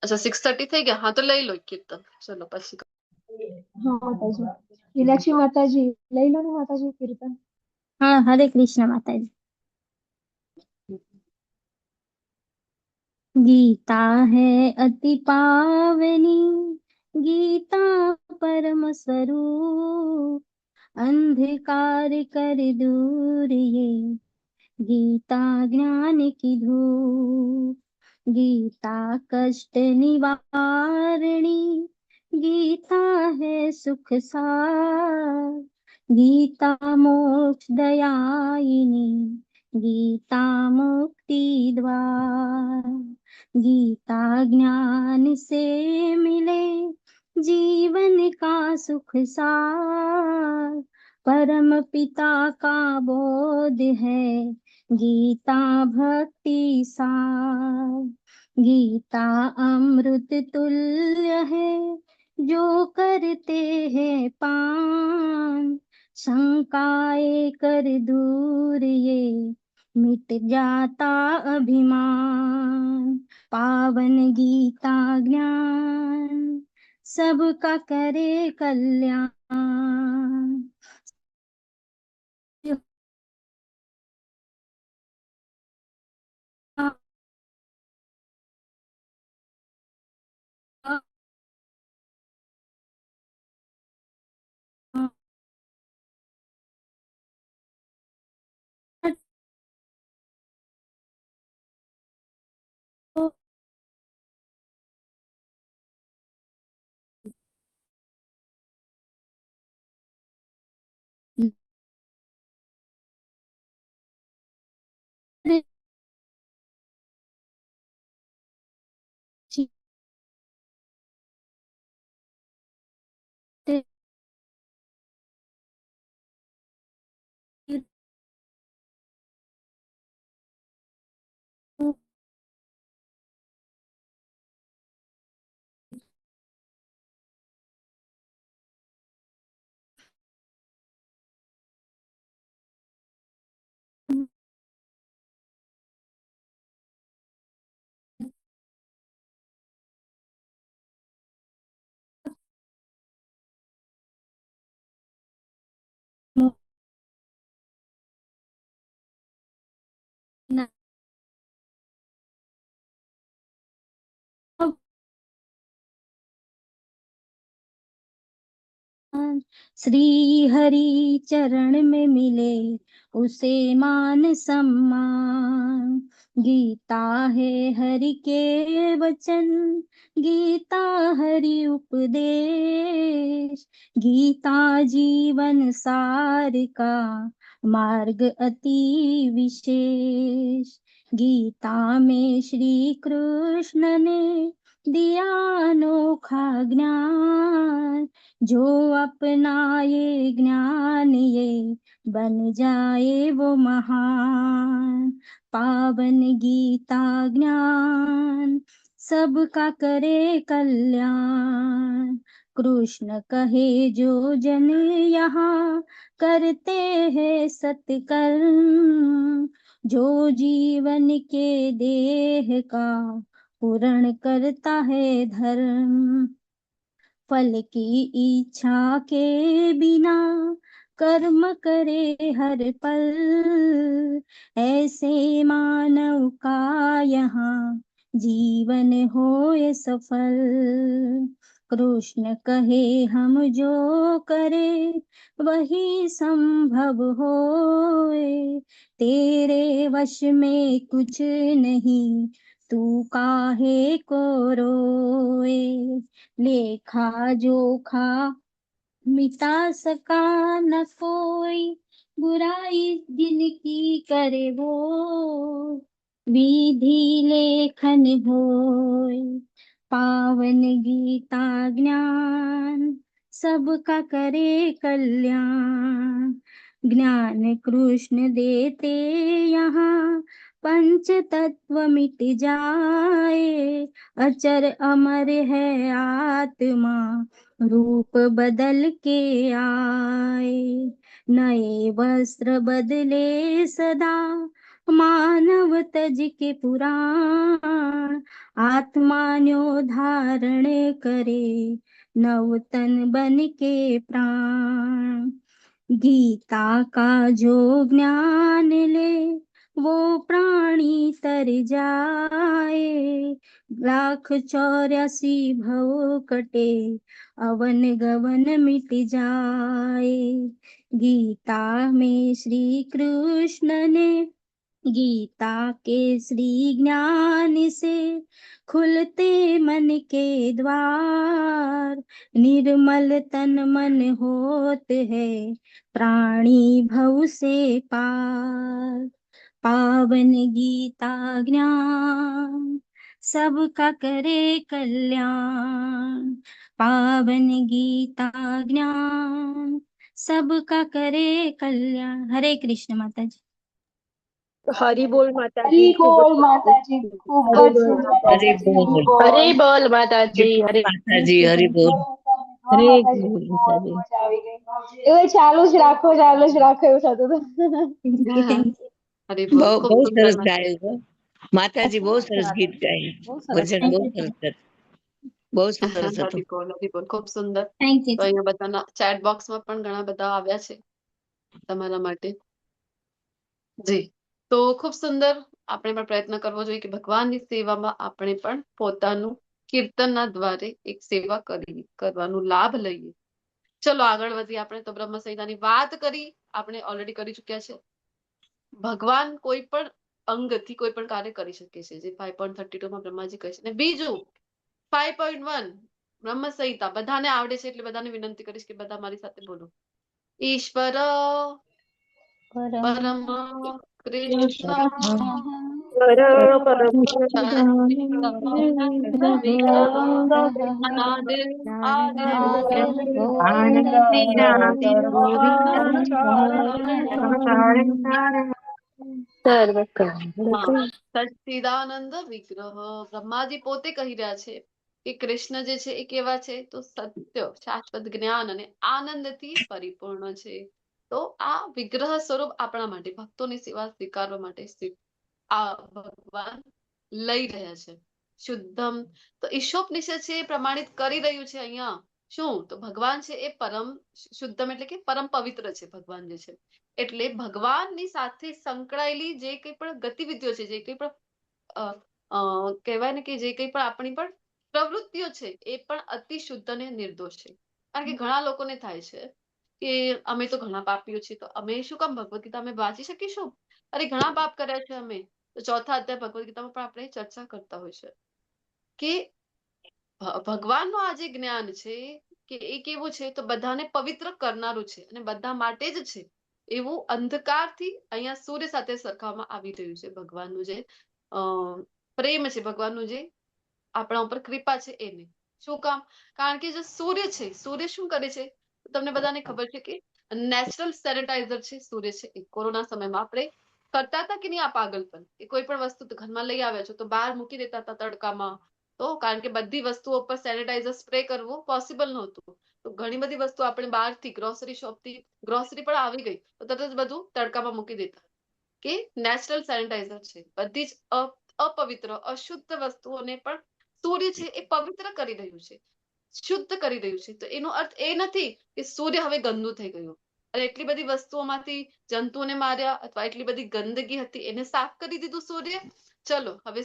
અચ્છા 6:30 થઈ ગયા. હા તો લઈ લો કીર્તન. ચલો પછી હા માતાજી. મીનાક્ષી માતાજી લઈ લો ને માતાજી કીર્તન. हाँ हरे कृष्ण माता जी। गीता है अति पावनी, गीता परम स्वरूप, अंधकार कर दूर ये, गीता ज्ञान की धूप। गीता कष्ट निवारणी, गीता है सुख सार, गीता मोक्ष दयायिनी, गीता मुक्ति द्वार। गीता ज्ञान से मिले जीवन का सुख सार, परम पिता का बोध है गीता भक्ति सार। गीता अमृत तुल्य है जो करते हैं पान, शंकाए कर दूर ये मिट जाता अभिमान। पावन गीता ज्ञान सबका करे कल्याण। श्री हरि चरण में मिले उसे मान सम्मान। गीता है हरि के वचन, गीता हरि उपदेश, गीता जीवन सार का मार्ग अति विशेष। गीता में श्री कृष्ण ने दिया अनोखा ज्ञान, जो अपनाए ज्ञान ये बन जाए वो महान। पावन गीता ज्ञान सबका करे कल्याण। कृष्ण कहे जो जन यहाँ करते हैं सत्कर्म, जो जीवन के देह का पूर्ण करता है धर्म। फल की इच्छा के बिना कर्म करे हर पल, ऐसे मानव का यहाँ जीवन होए सफल। कृष्ण कहे हम जो करे वही संभव होए, तेरे वश में कुछ नहीं तू काहे को रोए। लेखा जोखा मिटा सका न कोई, बुराई जिनकी करे वो विधि लेखन होय। पावन गीता ज्ञान सबका करे कल्याण। ज्ञान कृष्ण देते यहाँ पंच तत्व मिट जाए, अचर अमर है आत्मा, रूप बदल के आए। नए वस्त्र बदले सदा, मानव तज के पुराण, आत्मा न्यो धारण करे, नवतन बन के प्राण। गीता का जो ज्ञान ले, वो प्राणी तर जाए, 1,84 भव कटे, अवन गवन मिट जाए। गीता में श्री कृष्ण ने, गीता के श्री ज्ञान से, खुलते मन के द्वार, निर्मल तन मन होत है, प्राणी भव से पार। पावन गीता ज्ञान, सबका करे कल्याण। पावन गीता ज्ञान, सबका करे कल्याण। हरे कृष्ण माता जी। હરી બોલ હરી માતાજી. ખૂબ બોલ જ માતાજી, ખૂબ હરે જ બોલ સુંદર માતાજી. માતાજી, હરી બોલ. હરે બોલ માતાજી, હરે માતાજી હરિ બોલ. હા હરે માતાજી, બોલ બહુ માતાજી. મજા આવી ગઈ. એવું ચાલુ જ રાખો એવું થતું હતું. Thank you. હરી બોલ. બહુ ખૂબ બહુ સુંદર સરસ માતાજી. ગાયું હો. માતાજી બહુ સરસ ગીત ગાયું. બહુ સરસ. ભજન બહુ સરસ હતું. બહુ સરસ હતું. હરી બોલ, હરી બોલ. ખૂબ સુંદર. Thank you. તો અહીંયા બધાના ચેટ બોક્સમાં પણ ઘણા બધા આવ્યા છે તમારા માટે. જી, તો ખૂબ સુંદર. આપણે પણ પ્રયત્ન કરવો જોઈએ કે ભગવાનની સેવામાં આપણે પણ પોતાનું કીર્તનના દ્વારે એક સેવા કરવાનો લાભ લઈએ. ચલો આગળ વધીએ. આપણે તો બ્રહ્મ સંહિતાની વાત કરી, આપણે ઓલરેડી કરી ચુક્યા છે. ભગવાન કોઈ પણ અંગથી કોઈ પણ કાર્ય કરી શકે છે, જે 5.32 માં બ્રહ્માજી કહે છે. અને બીજું 5.1 બ્રહ્મ સંહિતા બધાને આવડે છે, એટલે બધાને વિનંતી કરીશ કે બધા મારી સાથે બોલો. ઈશ્વર પરમ કૃષ્ણ સચ્ચિદાનંદ વિગ્રહ. બ્રહ્માજી પોતે કહી રહ્યા છે કે કૃષ્ણ જે છે એ કેવા છે, તો સત્ય, શાશ્વત જ્ઞાન અને આનંદથી પરિપૂર્ણ છે. તો આ વિગ્રહ સ્વરૂપ આપણા માટે ભક્તોની સેવા સ્વીકારવા માટે આ ભગવાન લઈ રહ્યા છે. શુદ્ધમ, તો ઈશોપનિષદ છે એ પ્રમાણિત કરી રહ્યું છે અહીંયા. શું? તો ભગવાન છે એ પરમ શુદ્ધમ એટલે કે પરમ પવિત્ર છે. ભગવાન જે છે એટલે ભગવાનની સાથે સંકળાયેલી જે કંઈ પણ ગતિવિધિઓ છે, જે કંઈ પણ કહેવાય ને કે જે કંઈ પણ આપણી પણ પ્રવૃત્તિઓ છે એ પણ અતિ શુદ્ધ અને નિર્દોષ છે. કારણ કે ઘણા લોકોને થાય છે કે અમે તો ઘણા પાપીઓ છીએ, તો અમે શું કામ ભગવદ ગીતા અમે વાંચી શકીશું? અરે ઘણા પાપ કર્યા છે અમે. તો ચોથા અધ્યાય ભગવદ ગીતામાં પણ આપણે ચર્ચા કરતા હોય છે કે ભગવાનનું આ જે જ્ઞાન છે કે એ કેવું છે, તો બધાને પવિત્ર કરનારું છે અને બધા માટે જ છે. એવું અંધકારથી અહીંયા સૂર્ય સાથે સરખાવવામાં આવી રહ્યું છે. ભગવાનનું જે પ્રેમ છે, ભગવાનનું જે આપણા ઉપર કૃપા છે એને. શું કામ? કારણ કે જે સૂર્ય છે, સૂર્ય શું કરે છે? તમને બધાને ખબર છે કે નેચરલ સેનિટાઈઝર છે સૂર્ય છે. એ કોરોના સમયમાં આપણે કરતા હતા કે નહીં આ પાગલપન? કે કોઈ પણ વસ્તુ ઘરમાં લઈ આવ્યા છો તો બહાર મૂકી દેતા હતા તડકામાં. તો કારણ કે બધી વસ્તુઓ પર સેનિટાઈઝર સ્પ્રે કરવું પોસિબલ નહોતું. તો ઘણી બધી વસ્તુ આપણે બહારથી ગ્રોસરી શોપથી ગ્રોસરી પણ આવી ગઈ તો તરત જ બધું તડકામાં મૂકી દેતા કે નેચરલ સેનિટાઈઝર છે. બધી જ અપવિત્ર અશુદ્ધ વસ્તુઓને પણ સૂર્ય છે એ પવિત્ર કરી રહ્યું છે, શુદ્ધ કરી રહ્યું છે. તો એનો અર્થ એ નથી કે સૂર્ય હવે ગંદુ થઈ ગયું અને એટલી બધી વસ્તુઓમાંથી જંતુઓને માર્યા અથવા એટલી બધી ગંદકી હતી એને સાફ કરી દીધું સૂર્ય. ચલો હવે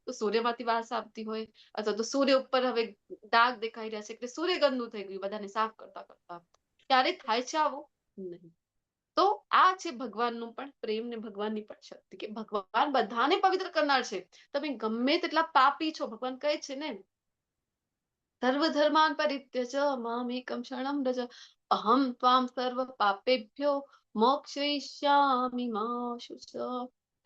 સૂર્યમાંથી વાસ આવતી હોય અથવા તો સૂર્ય ઉપર હવે ડાઘ દેખાઈ રહ્યા છે એટલે સૂર્ય ગંદુ થઈ ગયું બધાને સાફ કરતા કરતા. ક્યારે થાય છે આવું? નહીં. તો આ છે ભગવાનનું પણ પ્રેમ ને ભગવાનની પણ શક્તિ કે ભગવાન બધાને પવિત્ર કરનાર છે. તમે ગમે તેટલા પાપી છો, ભગવાન કહે છે ને સર્વધર્માન પરિત્યજ મામેકમ શરણમ વ્રજ અહમ ત્વામ સર્વ પાપેભ્યો મોક્ષયિષ્યામિ મા શુચ.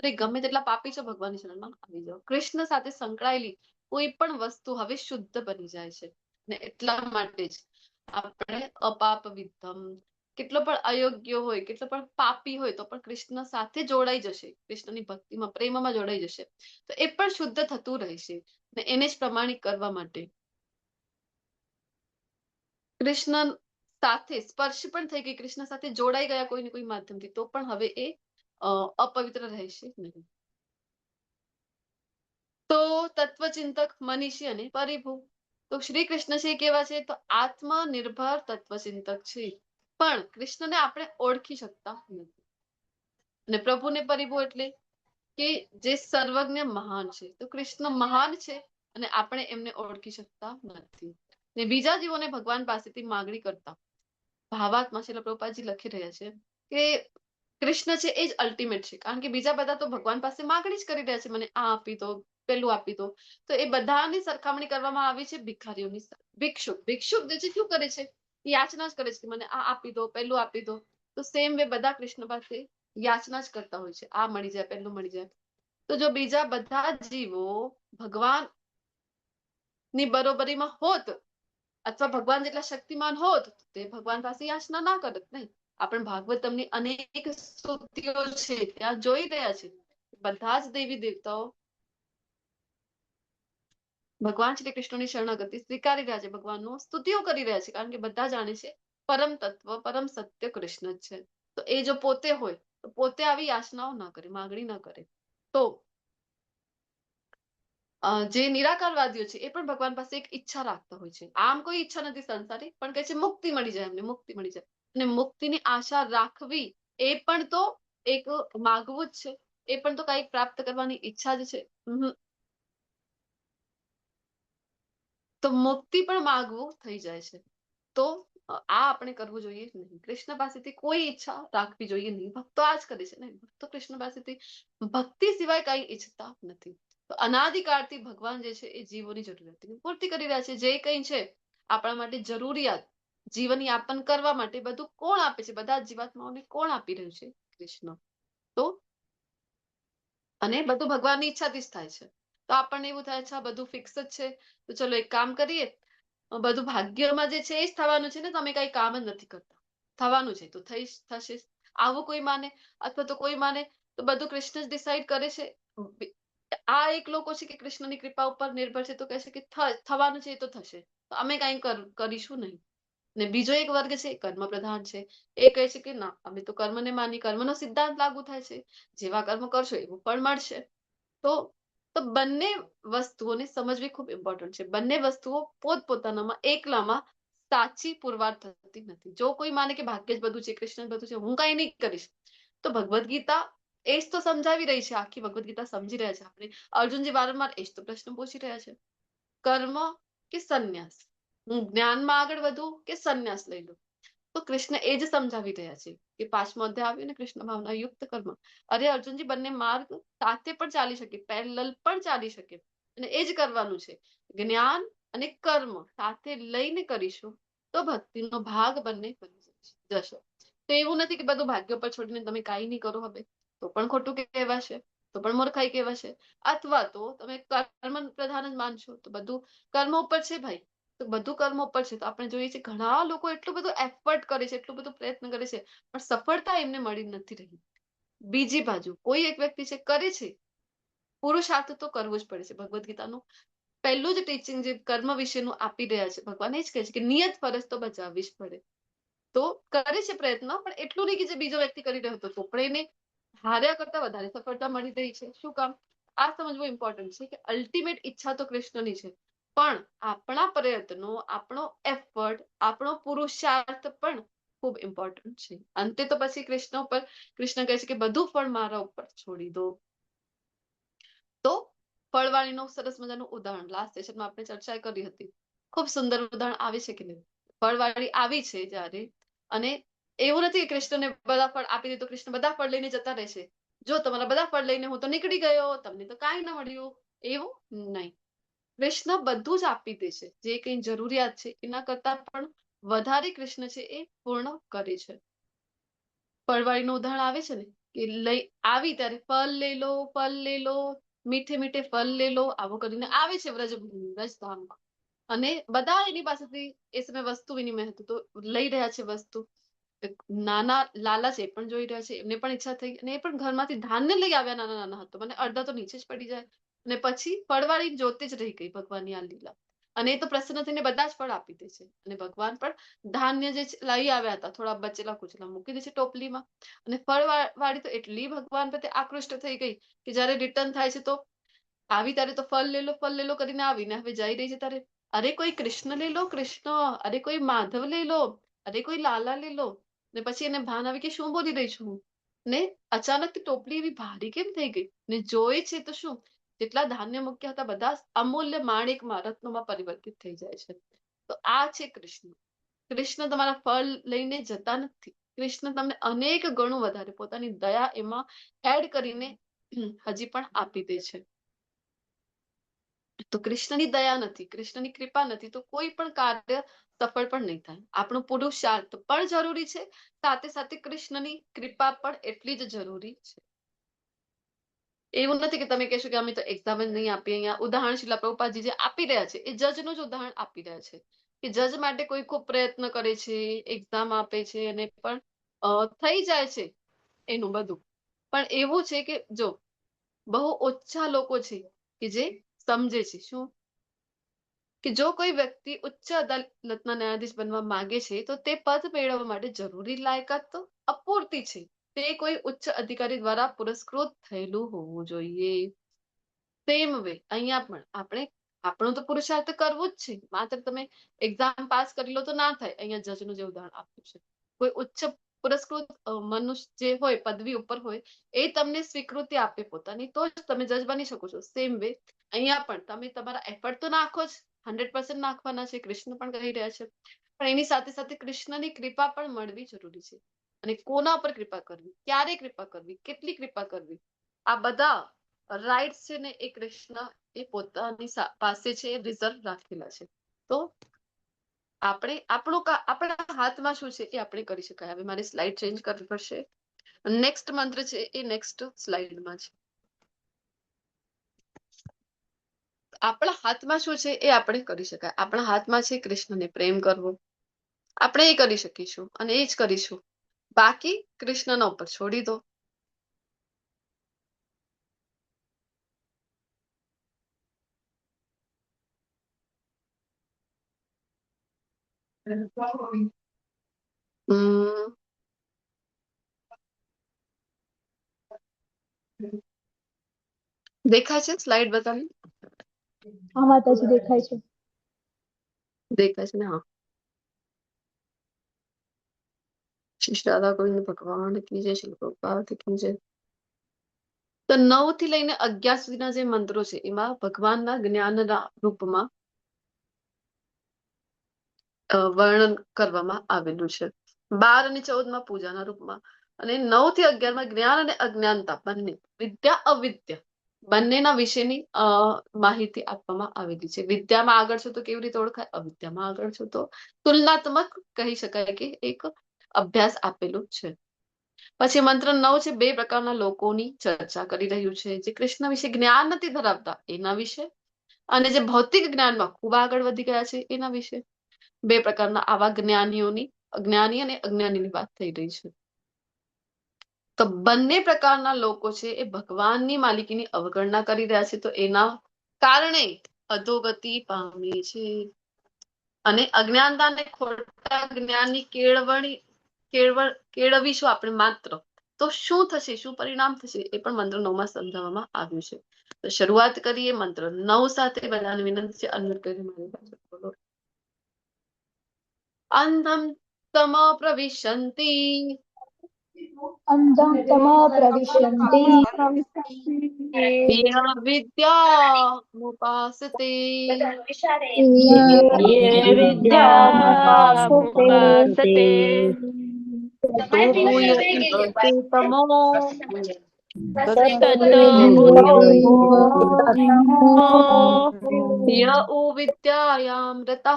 અરે ગમે તેટલા પાપી છો, ભગવાનની શરણમાં આવી જાઓ. કૃષ્ણ સાથે સંકળાયેલી કોઈ પણ વસ્તુ હવે શુદ્ધ બની જાય છે. ને એટલા માટે જ આપણે અપાપ વિદ્ધમ કેટલો પણ અયોગ્ય હોય, કેટલો પણ પાપી હોય, તો પણ કૃષ્ણ સાથે જોડાઈ જશે, કૃષ્ણની ભક્તિમાં પ્રેમમાં જોડાઈ જશે, તો એ પણ શુદ્ધ થતું રહેશે. ને એને જ પ્રમાણિત કરવા માટે કૃષ્ણ સાથે સ્પર્શ પણ થઈ ગઈ, કૃષ્ણ સાથે જોડાઈ ગયા કોઈને કોઈ માધ્યમથી, તો પણ હવે એ અપવિત્ર રહેશે નહીં. તો તત્વચિંતક, મનીષી અને પરિભુ. તો શ્રી કૃષ્ણ છે કેવા છે? તો આત્મનિર્ભર તત્વચિંતક છે, પણ કૃષ્ણને આપણે ઓળખી શકતા નથી. અને પ્રભુને પરિભુ એટલે કે જે સર્વજ્ઞ મહાન છે. તો કૃષ્ણ મહાન છે અને આપણે એમને ઓળખી શકતા નથી. ને બીજા જીવોને ભગવાન પાસેથી માંગણી કરતા ભાવાત્મા શ્રીલ પ્રભુપાદજી લખી રહ્યા છે કે કૃષ્ણ છે એ જ અલ્ટિમેટ છે, કારણ કે બીજા બધા તો ભગવાન પાસે માંગણી જ કરી રહ્યા છે, મને આ આપી દો, પેલું આપી દો. તો એ બધાની સરખામણી કરવામાં આવી છે ભિખારીઓની સાથે. ભિક્ષુક જે છે શું કરે છે? યાચના જ કરે છે, મને આ આપી દો, પેલું આપી દો. તો સેમ વે બધા કૃષ્ણ પાસે યાચના જ કરતા હોય છે, આ મળી જાય, પેલું મળી જાય. તો જો બીજા બધા જીવો ભગવાન ની બરોબરીમાં હોત, અથવા ભગવાન જેટલા શક્તિમાન હોત, તે ભગવાન પાસે યાચના ના કરત. નહીં, આપણે ભાગવતમની અનેક સ્તુતિઓ છે ત્યાં જોઈ રહ્યા છે, બધા જ દેવી દેવતાઓ ભગવાન શ્રી કૃષ્ણની શરણાગતિ સ્વીકારી રહ્યા છે, ભગવાનનું સ્તુતિઓ કરી રહ્યા છે, કારણ કે બધા જાણે છે પરમ તત્વ, પરમ સત્ય કૃષ્ણ જ છે. તો એ જો પોતે હોય તો પોતે આવી યાચનાઓ ના કરે, માંગણી ના કરે. તો જે નિરાકારવાદીઓ છે એ પણ ભગવાન પાસે એક ઈચ્છા રાખતા હોય છે. આમ કોઈ ઈચ્છા નથી સંસારી, પણ કહે છે મુક્તિ મળી જાય, એમને મુક્તિ મળી જાય. અને મુક્તિની આશા રાખવી એ પણ તો એક માગવું જ છે, એ પણ તો કઈક પ્રાપ્ત કરવાની ઈચ્છા જ છે. તો મુક્તિ પણ માગવું થઈ જાય છે. તો આ આપણે કરવું જોઈએ નહીં. કૃષ્ણ પાસેથી કોઈ ઈચ્છા રાખવી જોઈએ નહીં. ભક્તો આ જ કરે છે ને, ભક્તો કૃષ્ણ પાસેથી ભક્તિ સિવાય કઈ ઈચ્છતા નથી. તો અનાદિકાળથી ભગવાન જે છે એ જીવોની જરૂરિયાતની પૂર્તિ કરી રહ્યા છે. જે કઈ છે આપણા માટે જરૂરિયાત, જીવન યાપન કરવા માટે બધું કોણ આપે છે? બધા જીવાત્માઓને કોણ આપી રહ્યું છે? કૃષ્ણ. તો અને બધું ભગવાનની ઈચ્છાથી જ થાય છે. તો આપણને એવું થાય છે આ બધું ફિક્સ જ છે, તો ચલો એક કામ કરીએ, બધું ભાગ્યમાં જે છે એ જ થવાનું છે ને, તમે કઈ કામ જ નથી કરતા, થવાનું છે તો થશે. આવું કોઈ માને, અથવા તો કોઈ માને તો બધું કૃષ્ણ જ ડિસાઈડ કરે છે. આ એક લોકો છે કે કૃષ્ણની કૃપા ઉપર નિર્ભર છે, તો કહે છે કે થવાનું છે એ તો થશે, તો અમે કઈ કરીશું નહીં. ને બીજો એક વર્ગ છે કર્મ પ્રધાન છે, એ કહે છે કે ના, અમે તો કર્મને માની, કર્મનો સિદ્ધાંત લાગુ થાય છે, જેવા કર્મ કરશો એવું પણ મળશે. તો બંને વસ્તુઓને સમજવી ખૂબ ઇમ્પોર્ટન્ટ છે. બંને વસ્તુઓ પોતપોતાનામાં એકલામાં સાચી પુરવાર થતી નથી. જો કોઈ માને કે ભાગ્ય જ બધું છે, કૃષ્ણ બધું છે, હું કઈ નહીં કરીશ, તો ભગવદ્ ગીતા એ જ તો સમજાવી રહી છે, આખી ભગવદ્ ગીતા સમજી રહ્યા છે આપણે. અર્જુનજી વારંવાર એ જ તો પ્રશ્ન પૂછી રહ્યા છે, કર્મ કે સંન્યાસ, હું જ્ઞાનમાં આગળ વધું કે સંન્યાસ લઈ લઉં? તો કૃષ્ણ એ જ સમજાવી રહ્યા છે કે 5મો અધ્યાય આવ્યો ને, કૃષ્ણ ભાવના યુક્ત કર્મ. અરે અર્જુનજી, બંને માર્ગ સાથે પણ ચાલી શકે, પેરેલલ પણ ચાલી શકે, અને એ જ કરવાનું છે. જ્ઞાન અને કર્મ સાથે લઈને કરીશું તો ભક્તિનો ભાગ બંને બની જશે. તો એવું નથી કે બધું ભાગ્ય પર છોડીને તમે કાંઈ નહીં કરો હવે, તો પણ ખોટું કહેવાશે, તો પણ મૂર્ખાઈ કહેવાશે. અથવા તો તમે કર્મ પ્રધાન જ માનશો તો બધું કર્મ ઉપર છે ભાઈ, તો બધું કર્મ ઉપર છે. તો આપણે જોઈએ છે ઘણા લોકો એટલું બધું એફર્ટ કરે છે, એટલું બધું પ્રયત્ન કરે છે, પણ સફળતા એમને મળી નથી રહી. બીજી બાજુ કોઈ એક વ્યક્તિ છે કરે છે, પુરુષાર્થ તો કરવું જ પડે છે. ભગવદ્ ગીતાનું પહેલું જ ટીચિંગ જે કર્મ વિશેનું આપી રહ્યા છે ભગવાન, એ જ કહે છે કે નિયત ફરજ તો બજાવવી જ પડે. તો કરે છે પ્રયત્ન, પણ એટલું નહીં કે જે બીજો વ્યક્તિ કરી રહ્યો હતો તો પણ એને હાર્યા કરતા વધારે સફળતા મળી રહી છે. શું કામ? આ સમજવું ઇમ્પોર્ટન્ટ છે કે અલ્ટિમેટ ઈચ્છા તો કૃષ્ણની છે, પણ આપણા પ્રયત્નો, આપણો એફર્ટ, આપણો પુરુષાર્થ પણ ખૂબ ઇમ્પોર્ટન્ટ છે. અંતે તો પછી કૃષ્ણ કહે છે કે બધું ફળ મારા ઉપર છોડી દો. તો ફળવાળીનું સરસ મજાનું ઉદાહરણ લાસ્ટ સેશનમાં આપણે ચર્ચા કરી હતી. ખૂબ સુંદર ઉદાહરણ આવે છે કે નહીં? ફળવાળી આવી છે જ્યારે, અને એવું નથી કે કૃષ્ણને બધા ફળ આપી દે તો કૃષ્ણ બધા ફળ લઈને જતા રહેશે. જો તમારા બધા ફળ લઈને હું તો નીકળી ગયો, તમને તો કાંઈ ન મળ્યું, એવું નહીં. કૃષ્ણ બધું જ આપી દે છે. જે કંઈ જરૂરિયાત છે એના કરતા પણ વધારે કૃષ્ણ છે એ પૂર્ણ કરે છે. ફળવાળીનું ઉદાહરણ આવે છે ને કે લઈ આવી ત્યારે ફળ લઈ લો, ફળ લઈ લો, મીઠે મીઠે ફળ લઈ લો, આવું કરીને આવે છે વ્રજધામમાં, અને બધા એની પાસેથી એ સમય વસ્તુ વિનિમય હતું તો લઈ રહ્યા છે વસ્તુ. નાના લાલા છે એ પણ જોઈ રહ્યા છે, એમને પણ ઈચ્છા થઈ અને એ પણ ઘરમાંથી ધાન્ય લઈ આવ્યા નાના નાના હતો, મને અડધા તો નીચે જ પડી જાય અને પછી ફળવાળી જોતી જ રહી ગઈ ભગવાનની આ લીલા. અને એ તો પ્રસન્ન થઈને બધા જ ફળ આપી દે છે અને ભગવાન પણ ધાન્ય જે લઈ આવ્યા હતા થોડા બચેલા કુચેલા મૂકી દે છે ટોપલીમાં. અને ફળવાળી તો એટલી ભગવાન પ્રત્યે આકૃષ્ટ થઈ ગઈ કે જયારે રિટર્ન થાય છે તો આવી ત્યારે તો ફળ લઈ લો કરીને આવીને હવે જઈ રહી છે ત્યારે અરે કોઈ કૃષ્ણ લઈ લો કૃષ્ણ, અરે કોઈ માધવ લઈ લો, અરે કોઈ લાલા લઈ લો. ને પછી એને ભાન આવી કે શું બોલી રહી છું ને અચાનક ટોપલી એવી ભારી કેમ થઈ ગઈ ને જોઈ છે તો શું જેટલા ધાન્ય મૂક્યા હતા બધા અમૂલ્ય માણેકમાં રત્નોમાં પરિવર્તિત થઈ જાય છે. તો આ છે કૃષ્ણ. કૃષ્ણ તમારા ફળ લઈને જતા નથી, કૃષ્ણ તમને અનેક ગણું વધારે પોતાની દયા એમાં એડ કરીને હજી પણ આપી દે છે. તો કૃષ્ણની દયા નથી, કૃષ્ણની કૃપા નથી તો કોઈ પણ કાર્ય સફળ પણ નહીં થાય. આપણું પુરુષાર્થ પણ જરૂરી છે, સાથે સાથે કૃષ્ણની કૃપા પણ એટલી જ જરૂરી છે. એવું નથી કે તમે કહેશો કે અમે તો એક્ઝામ જ નહીં આપી. અહીંયા ઉદાહરણ શીલા પ્રભુપાદજી જે આપી રહ્યા છે એ જજનું જ ઉદાહરણ આપી રહ્યા છે કે જજ માટે કોઈ ખૂબ પ્રયત્ન કરે છે, એક્ઝામ આપે છે અને પણ થઈ જાય છે એનું બધું. પણ એવું છે કે જો બહુ ઓછા લોકો છે કે જે સમજે છે શું કે જો કોઈ વ્યક્તિ ઉચ્ચ અદાલતના ન્યાયાધીશ બનવા માંગે છે તો તે પદ મેળવવા માટે જરૂરી લાયકાત તો અપૂરતી છે. તે કોઈ ઉચ્ચ અધિકારી દ્વારા પુરસ્કૃત થયેલું હોવું જોઈએ. સેમ વે અહીંયા પણ આપણે આપણો તો પુરુષાર્થ કરવું જ છે. માત્ર તમે એક્ઝામ પાસ કરી લો તો ના થાય. અહીંયા જજનું જે ઉદાહરણ આપ્યું છે કોઈ ઉચ્ચ પુરસ્કૃત મનુષ્ય જે હોય પદવી ઉપર હોય એ તમને સ્વીકૃતિ આપે પોતાની તો જ તમે જજ બની શકો છો. સેમ વે અહીંયા પણ તમે તમારા એફર્ટ તો નાખો જ, 100% નાખવાના છે, કૃષ્ણ પણ કહી રહ્યા છે. પણ એની સાથે સાથે કૃષ્ણની કૃપા પણ મળવી જરૂરી છે. અને કોના પર કૃપા કરવી, ક્યારે કૃપા કરવી, કેટલી કૃપા કરવી, આ બધા રાઇટ્સ છે ને એ કૃષ્ણ એ પોતાની પાસે છે, રિઝર્વ રાખેલા છે. તો આપણે આપણા હાથમાં શું છે એ આપણે કરી શકાય. હવે મારે સ્લાઇડ ચેન્જ કરવી પડશે. નેક્સ્ટ મંત્ર છે એ નેક્સ્ટ સ્લાઇડમાં છે. આપણા હાથમાં શું છે એ આપણે કરી શકાય. આપણા હાથમાં છે કૃષ્ણને પ્રેમ કરવો. આપણે એ કરી શકીશું અને એ જ કરીશું. બાકી કૃષ્ણના ઉપર છોડી દો. દેખાય છે સ્લાઇડ બતાવી? હા માતાજી દેખાય છે. દેખાય છે ને? હા. શ્રી રાધા ગોવિંદ ભગવાન કી જય, શ્રી પ્રભુપાદ કી જય. તો 9 થી લઈને 11 સુધીના જે મંત્રો છે એમાં ભગવાનના જ્ઞાનના રૂપમાં વર્ણન કરવામાં આવેલું છે. 12 અને 14 માં પૂજાના રૂપમાં અને 9 થી 11 માં જ્ઞાન અને અજ્ઞાનતા બંને, વિદ્યા અવિદ્યા બંનેના વિશેની માહિતી આપવામાં આવેલી છે. વિદ્યામાં આગળ છો તો કેવી રીતે ઓળખાય, અવિદ્યામાં આગળ છો તો તુલનાત્મક કહી શકાય કે એક અભ્યાસ આપેલું છે. પછી મંત્ર 9 છે 2 પ્રકારના લોકોની ચર્ચા કરી રહ્યું છે. જે કૃષ્ણ વિશે જ્ઞાન નથી ધરાવતા એના વિશે અને જે ભૌતિક જ્ઞાનમાં ખૂબ આગળ વધી ગયા છે એના વિશે. 2 પ્રકારના આવા જ્ઞાની અને અજ્ઞાનીની વાત થઈ રહી છે. તો બંને પ્રકારના લોકો છે એ ભગવાનની માલિકીની અવગણના કરી રહ્યા છે તો એના કારણે અધોગતિ પામે છે. અને અજ્ઞાનતા અને ખોટા જ્ઞાનની કેળવીશું આપણે માત્ર તો શું થશે, શું પરિણામ થશે એ પણ મંત્ર 9 માં સમજાવવામાં આવ્યું છે. તો શરૂઆત કરીએ મંત્ર 9 સાથે. બધાને વિનંતી છે અનમ્યુટ કરીને મારી પાસે બોલો. અંધમ તમ પ્રવિશન્તિ અંધં તમઃ પ્રવિશન્તિ વિદ્યામુપાસતે ये विद्यामुपासते તોય તે તમો तत ય ઉ વિદ્યાયામ રતઃ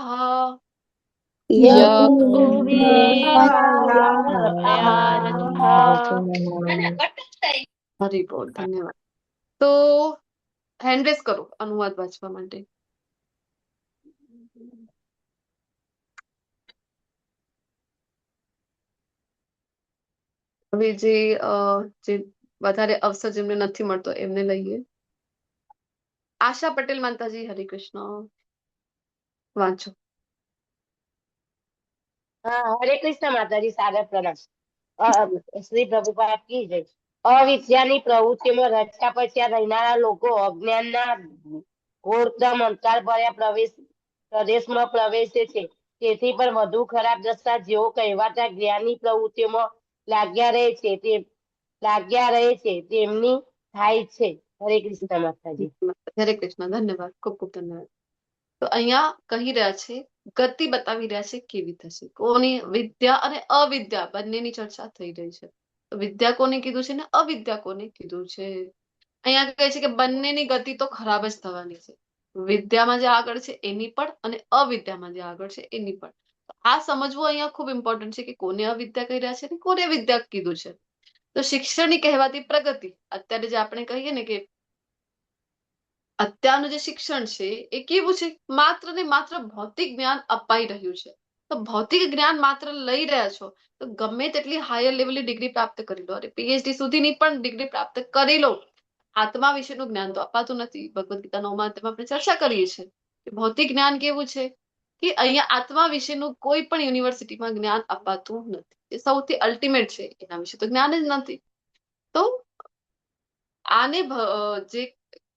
હરિ બોલ. ધન્યવાદ. તો હેન્ડ રેઝ કરો અનુવાદ વાંચવા માટે. હવે જે વધારે અવસર જેમને નથી મળતો એમને લઈએ. આશા પટેલ માતાજી, હરે કૃષ્ણ, વાંચો. હા, હરે કૃષ્ણ માતાજી, સાદર પ્રણામ. શ્રી પ્રભુપાદ કી જય. અવિદ્યાની પ્રવૃત્તિમાં રચ્યા પચ્યા રહેનારા લોકો અજ્ઞાનના ઘોરદમ અંધકાર ભર્યા પ્રદેશમાં પ્રવેશે છે. તેથી પણ વધુ ખરાબ દશા જેઓ કહેવાતા જ્ઞાની પ્રવૃત્તિઓમાં લાગ્યા રહે છે તેમની થાય છે. હરે કૃષ્ણ માતાજી. હરે કૃષ્ણ, ધન્યવાદ, ખૂબ ખૂબ ધન્યવાદ. તો અહીંયા કહી રહ્યા છે, ગતિ બતાવી રહ્યા છે કેવી થશે. કોની વિદ્યા અને અવિદ્યા બંનેની ચર્ચા થઈ રહી છે. તો વિદ્યા કોને કીધું છે ને અવિદ્યા કોને કીધું છે. અહીંયા કહે છે કે બંનેની ગતિ તો ખરાબ જ થવાની છે. વિદ્યામાં જે આગળ છે એની પણ અને અવિદ્યામાં જે આગળ છે એની પણ. આ સમજવું અહીંયા ખૂબ ઇમ્પોર્ટન્ટ છે કે કોને અવિદ્યા કહી રહ્યા છે ને કોને વિદ્યા કીધું છે. તો શિક્ષણની કહેવાતી પ્રગતિ, અત્યારે જે આપણે કહીએ ને કે અત્યારનું જે શિક્ષણ છે એ કેવું છે, માત્ર ને માત્ર ભૌતિક જ્ઞાન અપાઈ રહ્યું છે. તો ભૌતિક જ્ઞાન માત્ર લઈ રહ્યા છો તો ગમે તેટલી હાયર લેવલની ડિગ્રી પ્રાપ્ત કરી લો, અને પીએચડી સુધીની પણ ડિગ્રી પ્રાપ્ત કરી લો, આત્મા વિશેનું જ્ઞાન તો અપાતું નથી. ભગવદ્ ગીતા 9મા અધ્યાયમાં આપણે ચર્ચા કરીએ છીએ કે ભૌતિક જ્ઞાન કેવું છે કે અહીંયા આત્મા વિશેનું કોઈ પણ યુનિવર્સિટીમાં જ્ઞાન અપાતું નથી. એ સૌથી અલ્ટિમેટ છે, એના વિશે તો જ્ઞાન જ નથી. તો આને જે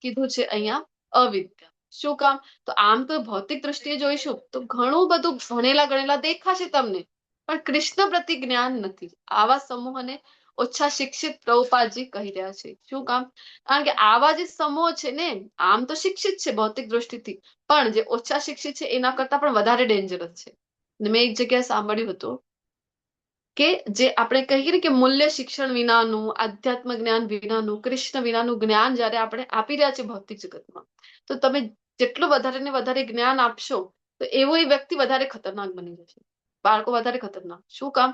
કીધું છે અહીંયા અવિદ્યા. શું કામ? તો આમ તો ભૌતિક દ્રષ્ટિએ જોઈશું તો ઘણું બધું ભણેલા ગણેલા દેખાશે તમને, પણ કૃષ્ણ પ્રતિ જ્ઞાન નથી. આવા સમૂહને ઓછા શિક્ષિત પ્રભુપાદજી કહી રહ્યા છે. શું કામ? કારણ કે આવા જે સમૂહ છે ને, આમ તો શિક્ષિત છે ભૌતિક દ્રષ્ટિથી, પણ જે ઓછા શિક્ષિત છે એના કરતા પણ વધારે ડેન્જરસ છે. મેં એક જગ્યાએ સાંભળ્યું હતું કે જે આપણે કહીએ ને કે મૂલ્ય શિક્ષણ વિનાનું, આધ્યાત્મ જ્ઞાન વિનાનું, કૃષ્ણ વિનાનું જ્ઞાન જયારે આપણે આપી રહ્યા છે ભૌતિક જગતમાં, તો તમે જેટલું વધારે ને વધારે જ્ઞાન આપશો તો એવો એ વ્યક્તિ વધારે ખતરનાક બની જશે. બાળકો વધારે ખતરનાક. શું કામ?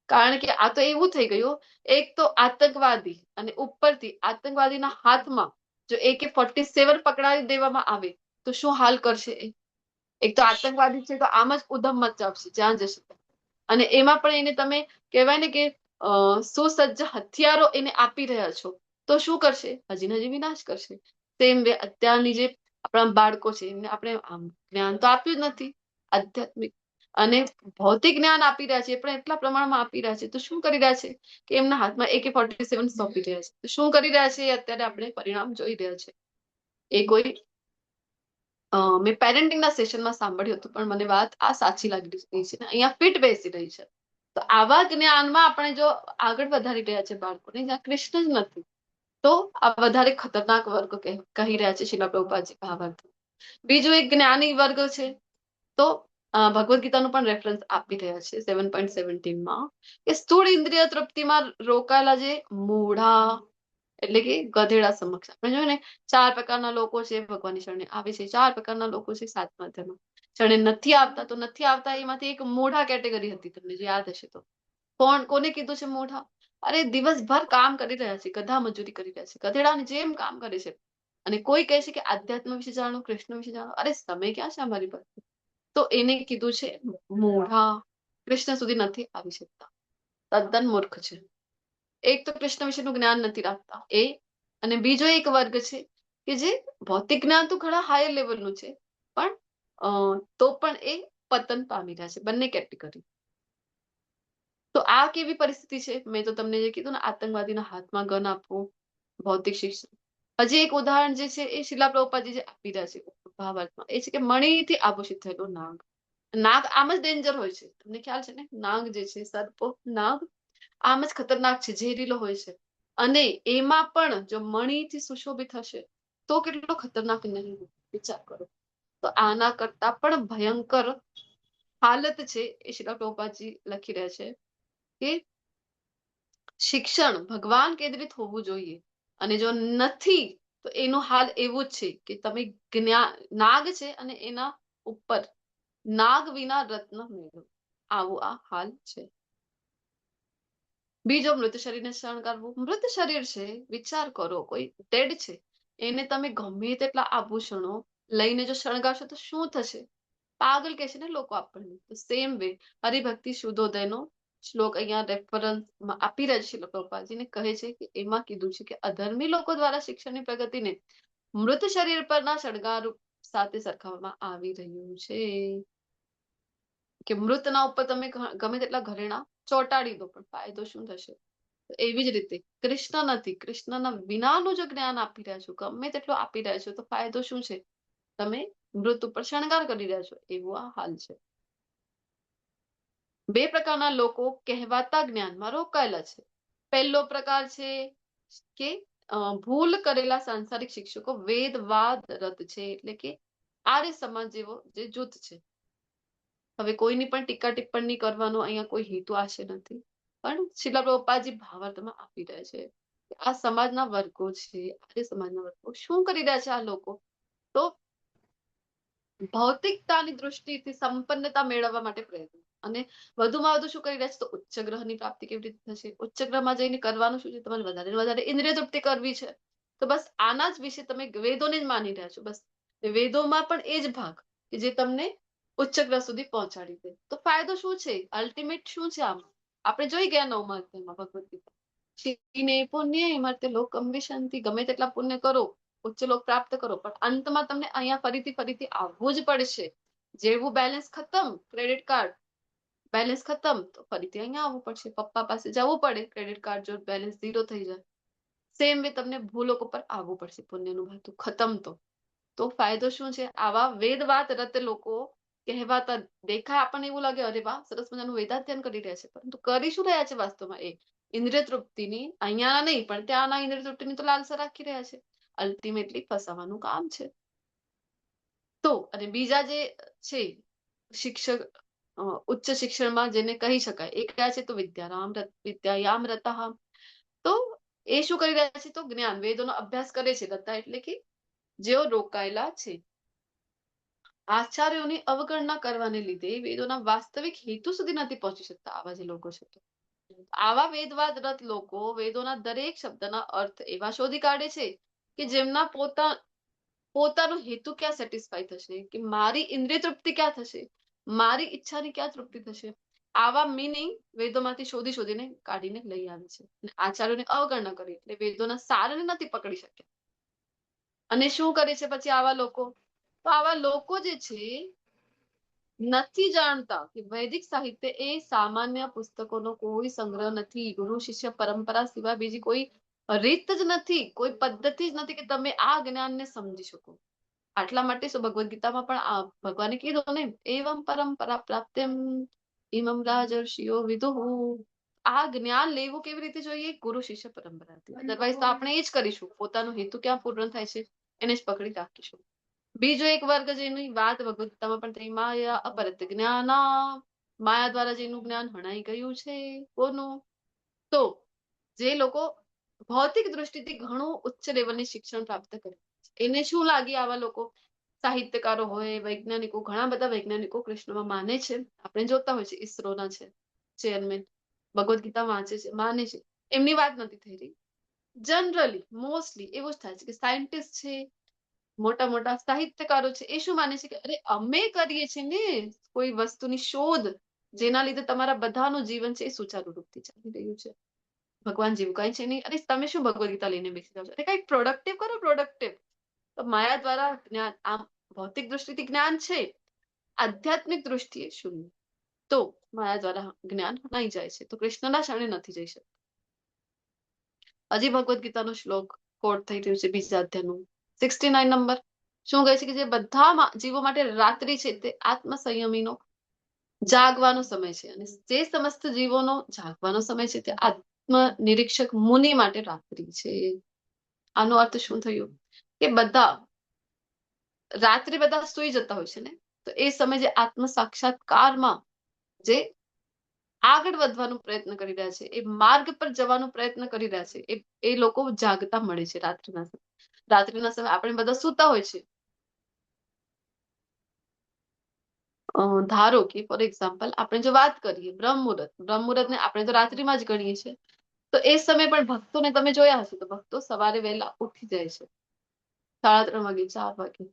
કારણ કે આ તો એવું થઈ ગયું, એક તો આતંકવાદી અને ઉપરથી આતંકવાદીના હાથમાં જો AK-47 પકડાવી દેવામાં આવે તો શું હાલ કરશે એ? એક તો આતંકવાદી છે તો આમ જ ઉધમ મચાવશે જ્યાં જશે. અને એમાં પણ એને તમે કહેવાય ને કે સુસજ્જ હથિયારો એને આપી રહ્યા છો તો શું કરશે? હજી ને હજી વિનાશ કરશે. તેમ અત્યારની જે આપણા બાળકો છે એમને આપણે જ્ઞાન તો આપ્યું જ નથી આધ્યાત્મિક, અને ભૌતિક જ્ઞાન આપી રહ્યા છે પણ એટલા પ્રમાણમાં આપી રહ્યા છે તો શું કરી રહ્યા છે કે એમના હાથમાં AK-47 સોંપી રહ્યા છે. તો શું કરી રહ્યા છે એ અત્યારે આપણે પરિણામ જોઈ રહ્યા છે. એ કોઈ મેં પેરેન્ટિંગના સેશનમાં સાંભળ્યું હતું, પણ મને વાત આ સાચી લાગી રહી છે, અહીંયા ફિટ બેસી રહી છે. તો આવા જ્ઞાનમાં આપણે જો આગળ વધારી રહ્યા છે બાળકોને જ્યાં કૃષ્ણ જ નથી, તો આ વધારે ખતરનાક વર્ગ કહી રહ્યા છે શીલા પ્રભુપાદજી ભાવાર્થ. બીજું એક જ્ઞાની વર્ગ છે, તો ભગવદ્ ગીતાનું પણ રેફરન્સ આપી રહ્યા છે 7.17માં કે સ્થૂળ ઇન્દ્રિય તૃપ્તિમાં રોકાયેલા જે મૂઢા એટલે કે ગધેડા સમક્ષ આપણે જોયું ને 4 પ્રકારના લોકો છે ભગવાનની શરણે આવે છે, 4 પ્રકારના લોકો છે 7મા અધ્યાયમાં. શરણે નથી આવતા, તો નથી આવતા એમાંથી એક મૂઢા કેટેગરી હતી, તમને જો યાદ હશે તો. કોને કીધું છે મૂઢા? અરે દિવસભર કામ કરી રહ્યા છે, ગધા મજૂરી કરી રહ્યા છે, ગધેડાની જેમ કામ કરે છે, અને કોઈ કહે છે કે આધ્યાત્મ વિશે જાણો, કૃષ્ણ વિશે જાણો, અરે સમય ક્યાં છે અમારી પાસે? તો એને કીધું છે મૂઢા. કૃષ્ણ સુધી નથી આવી શકતા, તદ્દન મૂર્ખ છે. એક તો કૃષ્ણ વિશેનું જ્ઞાન નથી રાખતા એ, અને બીજો એક વર્ગ છે કે જે ભૌતિક જ્ઞાન તો ઘણા હાયર લેવલનું છે, પણ તો પણ એ પતન પામી રહ્યા છે. બંને કેટેગરી. તો આ કેવી પરિસ્થિતિ છે? મેં તો તમને જે કીધું ને, આતંકવાદીના હાથમાં ગન આપવું, ભૌતિક શિક્ષણ. હજી એક ઉદાહરણ જે છે એ શીલા પ્રભુપાદજી જે આપી રહ્યા છે ભાવાર્થમાં, એ છે કે મણિથી આભૂષિત થયેલો નાગ. નાગ આમ જ ડેન્જર હોય છે, તમને ખ્યાલ છે ને? નાગ જે છે, સર્પો, નાગ આમ જ ખતરનાક છે, ઝેરીલો હોય છે, અને એમાં પણ જો મણિથી સુશોભિત હશે તો કેટલો ખતરનાક નહીં, વિચાર કરો. તો આના કરતા પણ ભયંકર હાલત છે એ શીલા પ્રભુપાદજી લખી રહ્યા છે કે શિક્ષણ ભગવાન કેન્દ્રિત હોવું જોઈએ, અને જો નથી તો એનું હાલ એવું જ છે કે તમે નાગ છે અને એના ઉપર નાગ વિના રત્ન મેળવો, આવું આ હાલ છે. બીજો મૃત શરીરને શણગારવું. મૃત શરીર છે, વિચાર કરો, કોઈ ડેડ છે, એને તમે ગમે તેટલા આભૂષણો લઈને જો શણગારશો તો શું થશે? પાગલ કહે છે ને લોકો આપણને. તો સેમ વે હરિભક્તિ શુદ્ધોદયનો શ્લોક અહીંયા રેફરન્સમાં આપી રહ્યા છે શીલ પ્રભુપાદજીને કહે છે કે એમાં કીધું છે કે અધર્મી લોકો દ્વારા શિક્ષણની પ્રગતિને મૃત શરીર પરના શણગાર સાથે સરખાવવામાં આવી રહ્યું છે કે મૃતના ઉપર તમે ગમે તેટલા ઘરેણા ચોંટાડી દો પણ ફાયદો શું થશે? એવી જ રીતે કૃષ્ણ નથી, કૃષ્ણના વિનાનું જો જ્ઞાન આપી રહ્યા છો, ગમે તેટલું આપી રહ્યા છો તો ફાયદો શું છે? તમે મૃત ઉપર શણગાર કરી રહ્યા છો, એવું આ હાલ છે. બે પ્રકારના લોકો કહેવાતા જ્ઞાનમાં રોકાયેલા છે. પહેલો પ્રકાર છે કે ભૂલ કરેલા સાંસારિક શિક્ષકો વેદવાદ રત છે, એટલે કે આર્ય સમાજ જેવો જે જૂથ છે. હવે કોઈની પણ ટીકા ટિપ્પણી કરવાનો અહીંયા કોઈ હેતુ આશે નથી, પણ શીલા પ્રભુપાદજી ભાવાર્થમાં આપી રહ્યા છે કે આ સમાજના વર્ગો છે, આર્ય સમાજના વર્ગો શું કરી રહ્યા છે? આ લોકો તો ભૌતિકતાની દૃષ્ટિથી સંપન્નતા મેળવવા માટે પ્રયત્ન, અને વધુમાં વધુ શું કરી રહ્યા છે? તો ઉચ્ચ ગ્રહની પ્રાપ્તિ કેવી રીતે થશે? ઉચ્ચ ગ્રહમાં જઈને કરવાનું શું છે? તમારે વધારે ને વધારે ઇન્દ્રિય તૃપ્તિ કરવી છે. તો બસ આના જ વિશે તમે વેદોને જ માની રહ્યા છો. બસ વેદોમાં પણ એ જ ભાગ કે જે તમને ઉચ્ચ ગ્રહ સુધી પહોંચાડી દે. તો ફાયદો શું છે? અલ્ટિમેટ શું છે? આમ આપણે જોઈ ગયા 9મા અધ્યાયમાં ભગવદ ગીતા, શીને પુણ્ય મર્ત્ય લોકમ વિશંતિ, ગમે તેટલા પુણ્ય કરો, ઉચ્ચ લોક પ્રાપ્ત કરો, પણ અંતમાં તમને અહીંયા ફરીથી આવવું જ પડશે. જેવું બેલેન્સ ખતમ, ક્રેડિટ કાર્ડ બેલેન્સ ખતમ, તો ફરીથી અહીંયા આવવું પડશે. પપ્પા પાસે જવું પડે, ક્રેડિટ કાર્ડ જો બેલેન્સ 0 થઈ જાય. સેમ વે તમને ભૂલોક ઉપર આવવું પડશે. પુણ્યનું ભાતું ખતમ. તો ફાયદો શું છે? આવા વેદવાદ રત લોકો કહેવાતા દેખાય, આપણને એવું લાગે અરે વાહ સરસ મજાનું વેદાધ્યન કરી રહ્યા છે, પરંતુ કરી શું રહ્યા છે વાસ્તવમાં? એ ઇન્દ્રિય તૃપ્તિની અહીંયાના નહીં પણ ત્યાંના ઇન્દ્રિય તૃપ્તિની તો લાલસા રાખી રહ્યા છે. અલ્ટિમેટલી ફસાવાનું કામ છે. તો અને બીજા જે છે શિક્ષક, ઉચ્ચ શિક્ષણમાં જેને કહી શકાય એ કયા છે? તો વિદ્યાયામ રતઃ. તો એ શું કરી રહ્યા છે? તો જ્ઞાન વેદોનો અભ્યાસ કરે છે. રતા એટલે કે જેઓ રોકાયેલા છે. આચાર્યોની અવગણના કરવાને લીધે વેદોના વાસ્તવિક હેતુ સુધી નથી પહોંચી શકતા આવા જે લોકો છે. આવા વેદવાદ રત લોકો વેદોના દરેક શબ્દના અર્થ એવા શોધી કાઢે છે કે જેમના પોતાનો હેતુ ક્યાં સેટિસ્ફાય થશે, કે મારી ઇન્દ્રિય તૃપ્તિ ક્યાં થશે, મારી ઈચ્છાની ક્યાં તૃપ્તિ થશે, આવા મિનિંગ વેદોમાંથી શોધીને કાઢીને લઈ આવે છે. આચાર્યોની અવગણના કરી એટલે વેદોના સારને નથી પકડી શક્યા. અને શું કરે છે પછી આવા લોકો? તો આવા લોકો જે છે નથી જાણતા કે વૈદિક સાહિત્ય એ સામાન્ય પુસ્તકોનો કોઈ સંગ્રહ નથી. ગુરુ શિષ્ય પરંપરા સિવાય બીજી કોઈ રીત જ નથી, કોઈ પદ્ધતિ જ નથી કે તમે આ જ્ઞાનને સમજી શકો. આટલા માટે શું ભગવદ ગીતામાં પણ ભગવાને કીધું ને, એવમ પરંપરા પ્રાપ્ત્યમ ઇમમ રાજર્ષિયો વિદુહુ. આ જ્ઞાન લેવું કેવી રીતે જોઈએ? ગુરુ શિષ્ય પરંપરાથી. અદરવાઇઝ તો આપણે એ જ કરીશું, પોતાનો હેતુ ક્યાં પૂર્ણ થાય છે એને જ પકડી રાખીશું. બીજો એક વર્ગ જેની વાત ભગવદ ગીતામાં પણ થઈ, માયા અપરત જ્ઞાના, માયા દ્વારા જેનું જ્ઞાન હણાઈ ગયું છે. કોનું? તો જે લોકો ભૌતિક દ્રષ્ટિથી ઘણું ઉચ્ચ લેવલની શિક્ષણ પ્રાપ્ત કરે, એને શું લાગી? આવા લોકો સાહિત્યકારો હોય, વૈજ્ઞાનિકો, ઘણા બધા વૈજ્ઞાનિકો કૃષ્ણમાં માને છે. આપણે જોતા હોય છે ઈસરોના છે ચેરમેન, ભગવદ ગીતા વાંચે છે, માને છે. એમની વાત નથી થઈ રહી. જનરલી મોસ્ટલી એવું જ થાય છે કે સાયન્ટિસ્ટ છે, મોટા મોટા સાહિત્યકારો છે, એ શું માને છે કે અરે અમે કરીએ છીએ ને કોઈ વસ્તુની શોધ, જેના લીધે તમારા બધાનું જીવન છે એ સુચારુ રૂપથી ચાલી રહ્યું છે. ભગવાન જેવું કઈ છે નહીં. અરે તમે શું ભગવદ ગીતા લઈને બેસી જાવ છો? અરે કઈક પ્રોડક્ટિવ કરો, પ્રોડક્ટિવ. તો માયા દ્વારા જ્ઞાન, આમ ભૌતિક દ્રષ્ટિથી જ્ઞાન છે, આધ્યાત્મિક દ્રષ્ટિએ શૂન્ય. તો માયા દ્વારા જ્ઞાન નહીં જાય છે, તો કૃષ્ણના શરણે નથી જઈ શકતા. હજી ભગવદ ગીતાનો શ્લોક કોટ થઈ રહ્યું છે બીજા અધ્યાયનું 69 નંબર. શું કહે છે કે જે બધા જીવો માટે રાત્રિ છે તે આત્મ સંયમીનો જાગવાનો સમય છે, અને જે સમસ્ત જીવોનો જાગવાનો સમય છે તે આત્મ નિરીક્ષક મુનિ માટે રાત્રિ છે. આનો અર્થ શું થયો? કે રાત્રે બધા સુઈ જતા હોય છે ને, તો એ સમય જે આત્મ સાક્ષાત્કારમાં જે આગળ વધવાનો પ્રયત્ન કરી રહ્યા છે, એ માર્ગ પર જવાનો પ્રયત્ન કરી રહ્યા છે, એ લોકો જાગતા મળે છે રાત્રિના સમય આપણે બધા સૂતા હોય છે. ધારો કે ફોર એક્ઝામ્પલ આપણે જો વાત કરીએ બ્રહ્મુહૂર્તને આપણે તો રાત્રિમાં જ ગણીએ છીએ, તો એ સમય પણ ભક્તોને તમે જોયા હશે તો ભક્તો સવારે વહેલા ઉઠી જાય છે, 3:30 વાગે, 4 વાગે.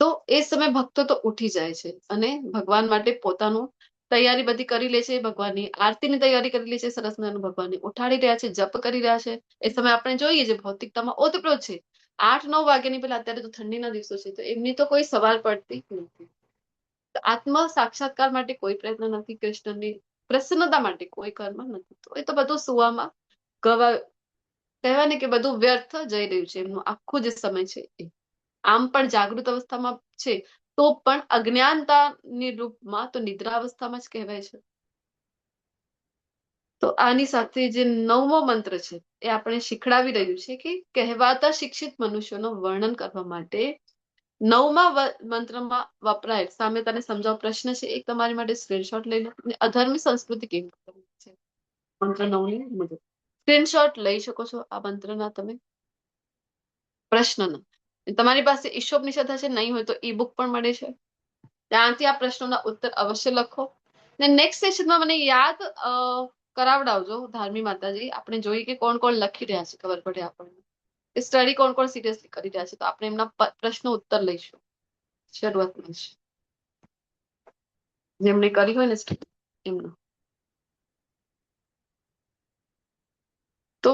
તો એ સમયે ભક્તો તો ઉઠી જાય છે અને ભગવાન માટે પોતાનું તૈયારી બધી કરી લે છે, ભગવાનની આરતીની તૈયારી કરી લે છે, સરસ મજાનું ભગવાનને ઉઠાડી રહ્યા છે, જપ કરી રહ્યા છે. એ સમય આપણે જોઈએ છે ભૌતિકતામાં ઓતપ્રોત છે. 8-9 વાગ્યાની પહેલા, અત્યારે તો ઠંડીના દિવસો છે તો એમની તો કોઈ સવાલ પડતી જ નથી. આત્મ સાક્ષાત્કાર માટે કોઈ પ્રયત્ન નથી, કૃષ્ણની પ્રસન્નતા માટે કોઈ કર્મ નથી. તો એ તો બધું સુવામાં કહેવાય ને કે બધું વ્યર્થ જઈ રહ્યું છે એમનું આખું જે સમય છે એ. આમ પણ જાગૃત અવસ્થામાં છે તો પણ અજ્ઞાનતાની રૂપમાં તો નિદ્રા અવસ્થામાં જ કહેવાય છે. તો આની સાથે જે 9મો મંત્ર છે એ આપણે શીખડાવી રહ્યું છે કે કહેવાતા શિક્ષિત મનુષ્યોનું વર્ણન કરવા માટે 9મા મંત્રમાં વપરાયેલ, સામે તને સમજાવ પ્રશ્ન છે, એક તમારી માટે સ્ક્રીનશોટ લઈ લો. અધર્મી સંસ્કૃતિ કેવી છે મંત્ર 9ની મુજબ સ્ક્રીનશોટ લઈ શકો છો આ મંત્રના તમે પ્રશ્નના. તમારી પાસે ઈશોપનિષદ હશે, નહીં હોય તો ઈ બુક પણ મળે છે, ત્યાંથી આ પ્રશ્નોના ઉત્તર અવશ્ય લખો. ને નેક્સ્ટ સેશનમાં મને યાદ કરાવડાવજો ધાર્મી માતાજી, આપણે જોઈએ કે કોણ કોણ લખી રહ્યા છે, ખબર પડે આપણને સ્ટડી કોણ કોણ સિરિયસલી કરી રહ્યા છે. તો આપણે એમના પ્રશ્નો ઉત્તર લઈશું શરૂઆતમાં જ, જેમણે કરી હોય ને એમનો. તો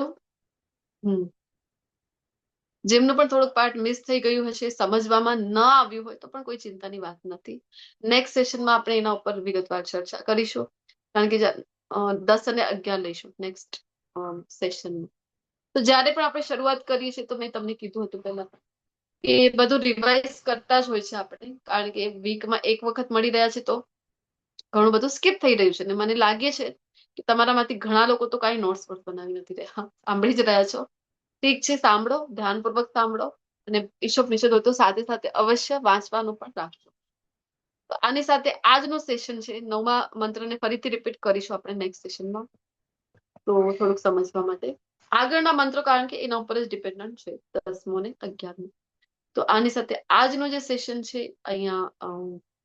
જેમનું પણ થોડુંક પાર્ટ મિસ થઈ ગયું હશે, સમજવામાં ન આવ્યું હોય તો પણ કોઈ ચિંતાની વાત નથી. નેક્સ્ટ સેશનમાં આપણે એના ઉપર વિગતવાર ચર્ચા કરીશું, કારણ કે 10 અને 11 લઈશું નેક્સ્ટ સેશનમાં. તો જ્યારે પણ આપણે શરૂઆત કરીએ છીએ તો મેં તમને કીધું હતું પહેલા કે બધું રિવાઇઝ કરતા જ હોય છે આપણે, કારણ કે વીકમાં એક વખત મળી રહ્યા છે તો ઘણું બધું સ્કીપ થઈ રહ્યું છે. અને મને લાગે છે કે તમારામાંથી ઘણા લોકો તો કાંઈ નોટ્સ પણ બનાવી નથી રહ્યા, સાંભળી જ રહ્યા છો. ઠીક છે, સાંભળો, ધ્યાનપૂર્વક સાંભળો, અને ઈશોપનિષદ હોય તો સાથે સાથે અવશ્ય વાંચવાનું પણ રાખજો. તો આની સાથે આજનું સેશન છે 9મા મંત્રને ફરીથી રિપીટ કરીશું આપણે નેક્સ્ટ સેશનમાં, તો થોડુંક સમજવા માટે. આગળના મંત્રો કારણ કે એના ઉપર જ ડિપેન્ડન્ટ છે 10મો અને 11મો. તો આની સાથે આજનું જે સેશન છે અહીંયા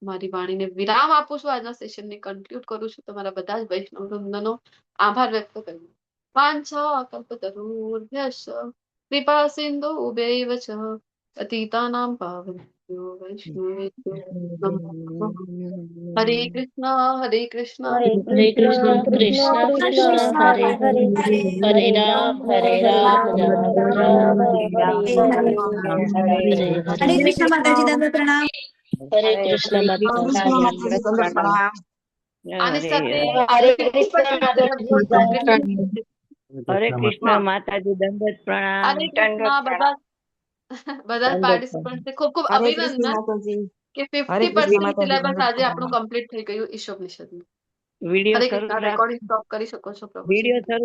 મારી વાણીને વિરામ આપું છું, આજના સેશનને કન્ક્લુડ કરું છું. તમારા બધા જ વૈષ્ણવ વૃંદનો આભાર વ્યક્ત કરું. વાંછા કલ્પતરુભ્યશ્ચ કૃપા સિંધુભ્યૈવ ચ પતિતાનાં પાવનેભ્યો વૈષ્ણવેભ્યો નમો નમઃ. હરે કૃષ્ણ હરે કૃષ્ણ હરે હરે કૃષ્ણ કૃષ્ણ કૃષ્ણ કૃષ્ણ કૃષ્ણ હરે હરે હરે, હરે, હરે હરે રામ રામ હરે હરે રામ, રામ, રામ રામ રામ રામ હરે હરે. હરે હરે. હરે કૃષ્ણ માતાજી, દંડ પ્રણામ. હરે કૃષ્ણ માતાજી, દંડવત પ્રણામ. આની સાથે હરે 50% કૃષ્ણ માતાજી, લગભગ complete થઈ ગયું છે. હરે કૃષ્ણ હા, માતાજી, દંડવત પ્રણામ. હરે કૃષ્ણ બધા દંડવત પ્રણામ. પાર્ટિસિપન્ટ ખૂબ ખૂબ હરે કૃષ્ણ અભિનંદન માતાજી. કે હરે કૃષ્ણ 50% માતાજી, સિલેબસ દંડવત આજે પ્રણામ. આપણું કમ્પ્લીટ થઈ ગયું ઈશોપનિષદનું. વિડિયો હરે શરૂ કૃષ્ણ. રાખ, રેકોર્ડિંગ સ્ટોપ કરી શકો છો પ્રભુજી. વિડિયો શરૂ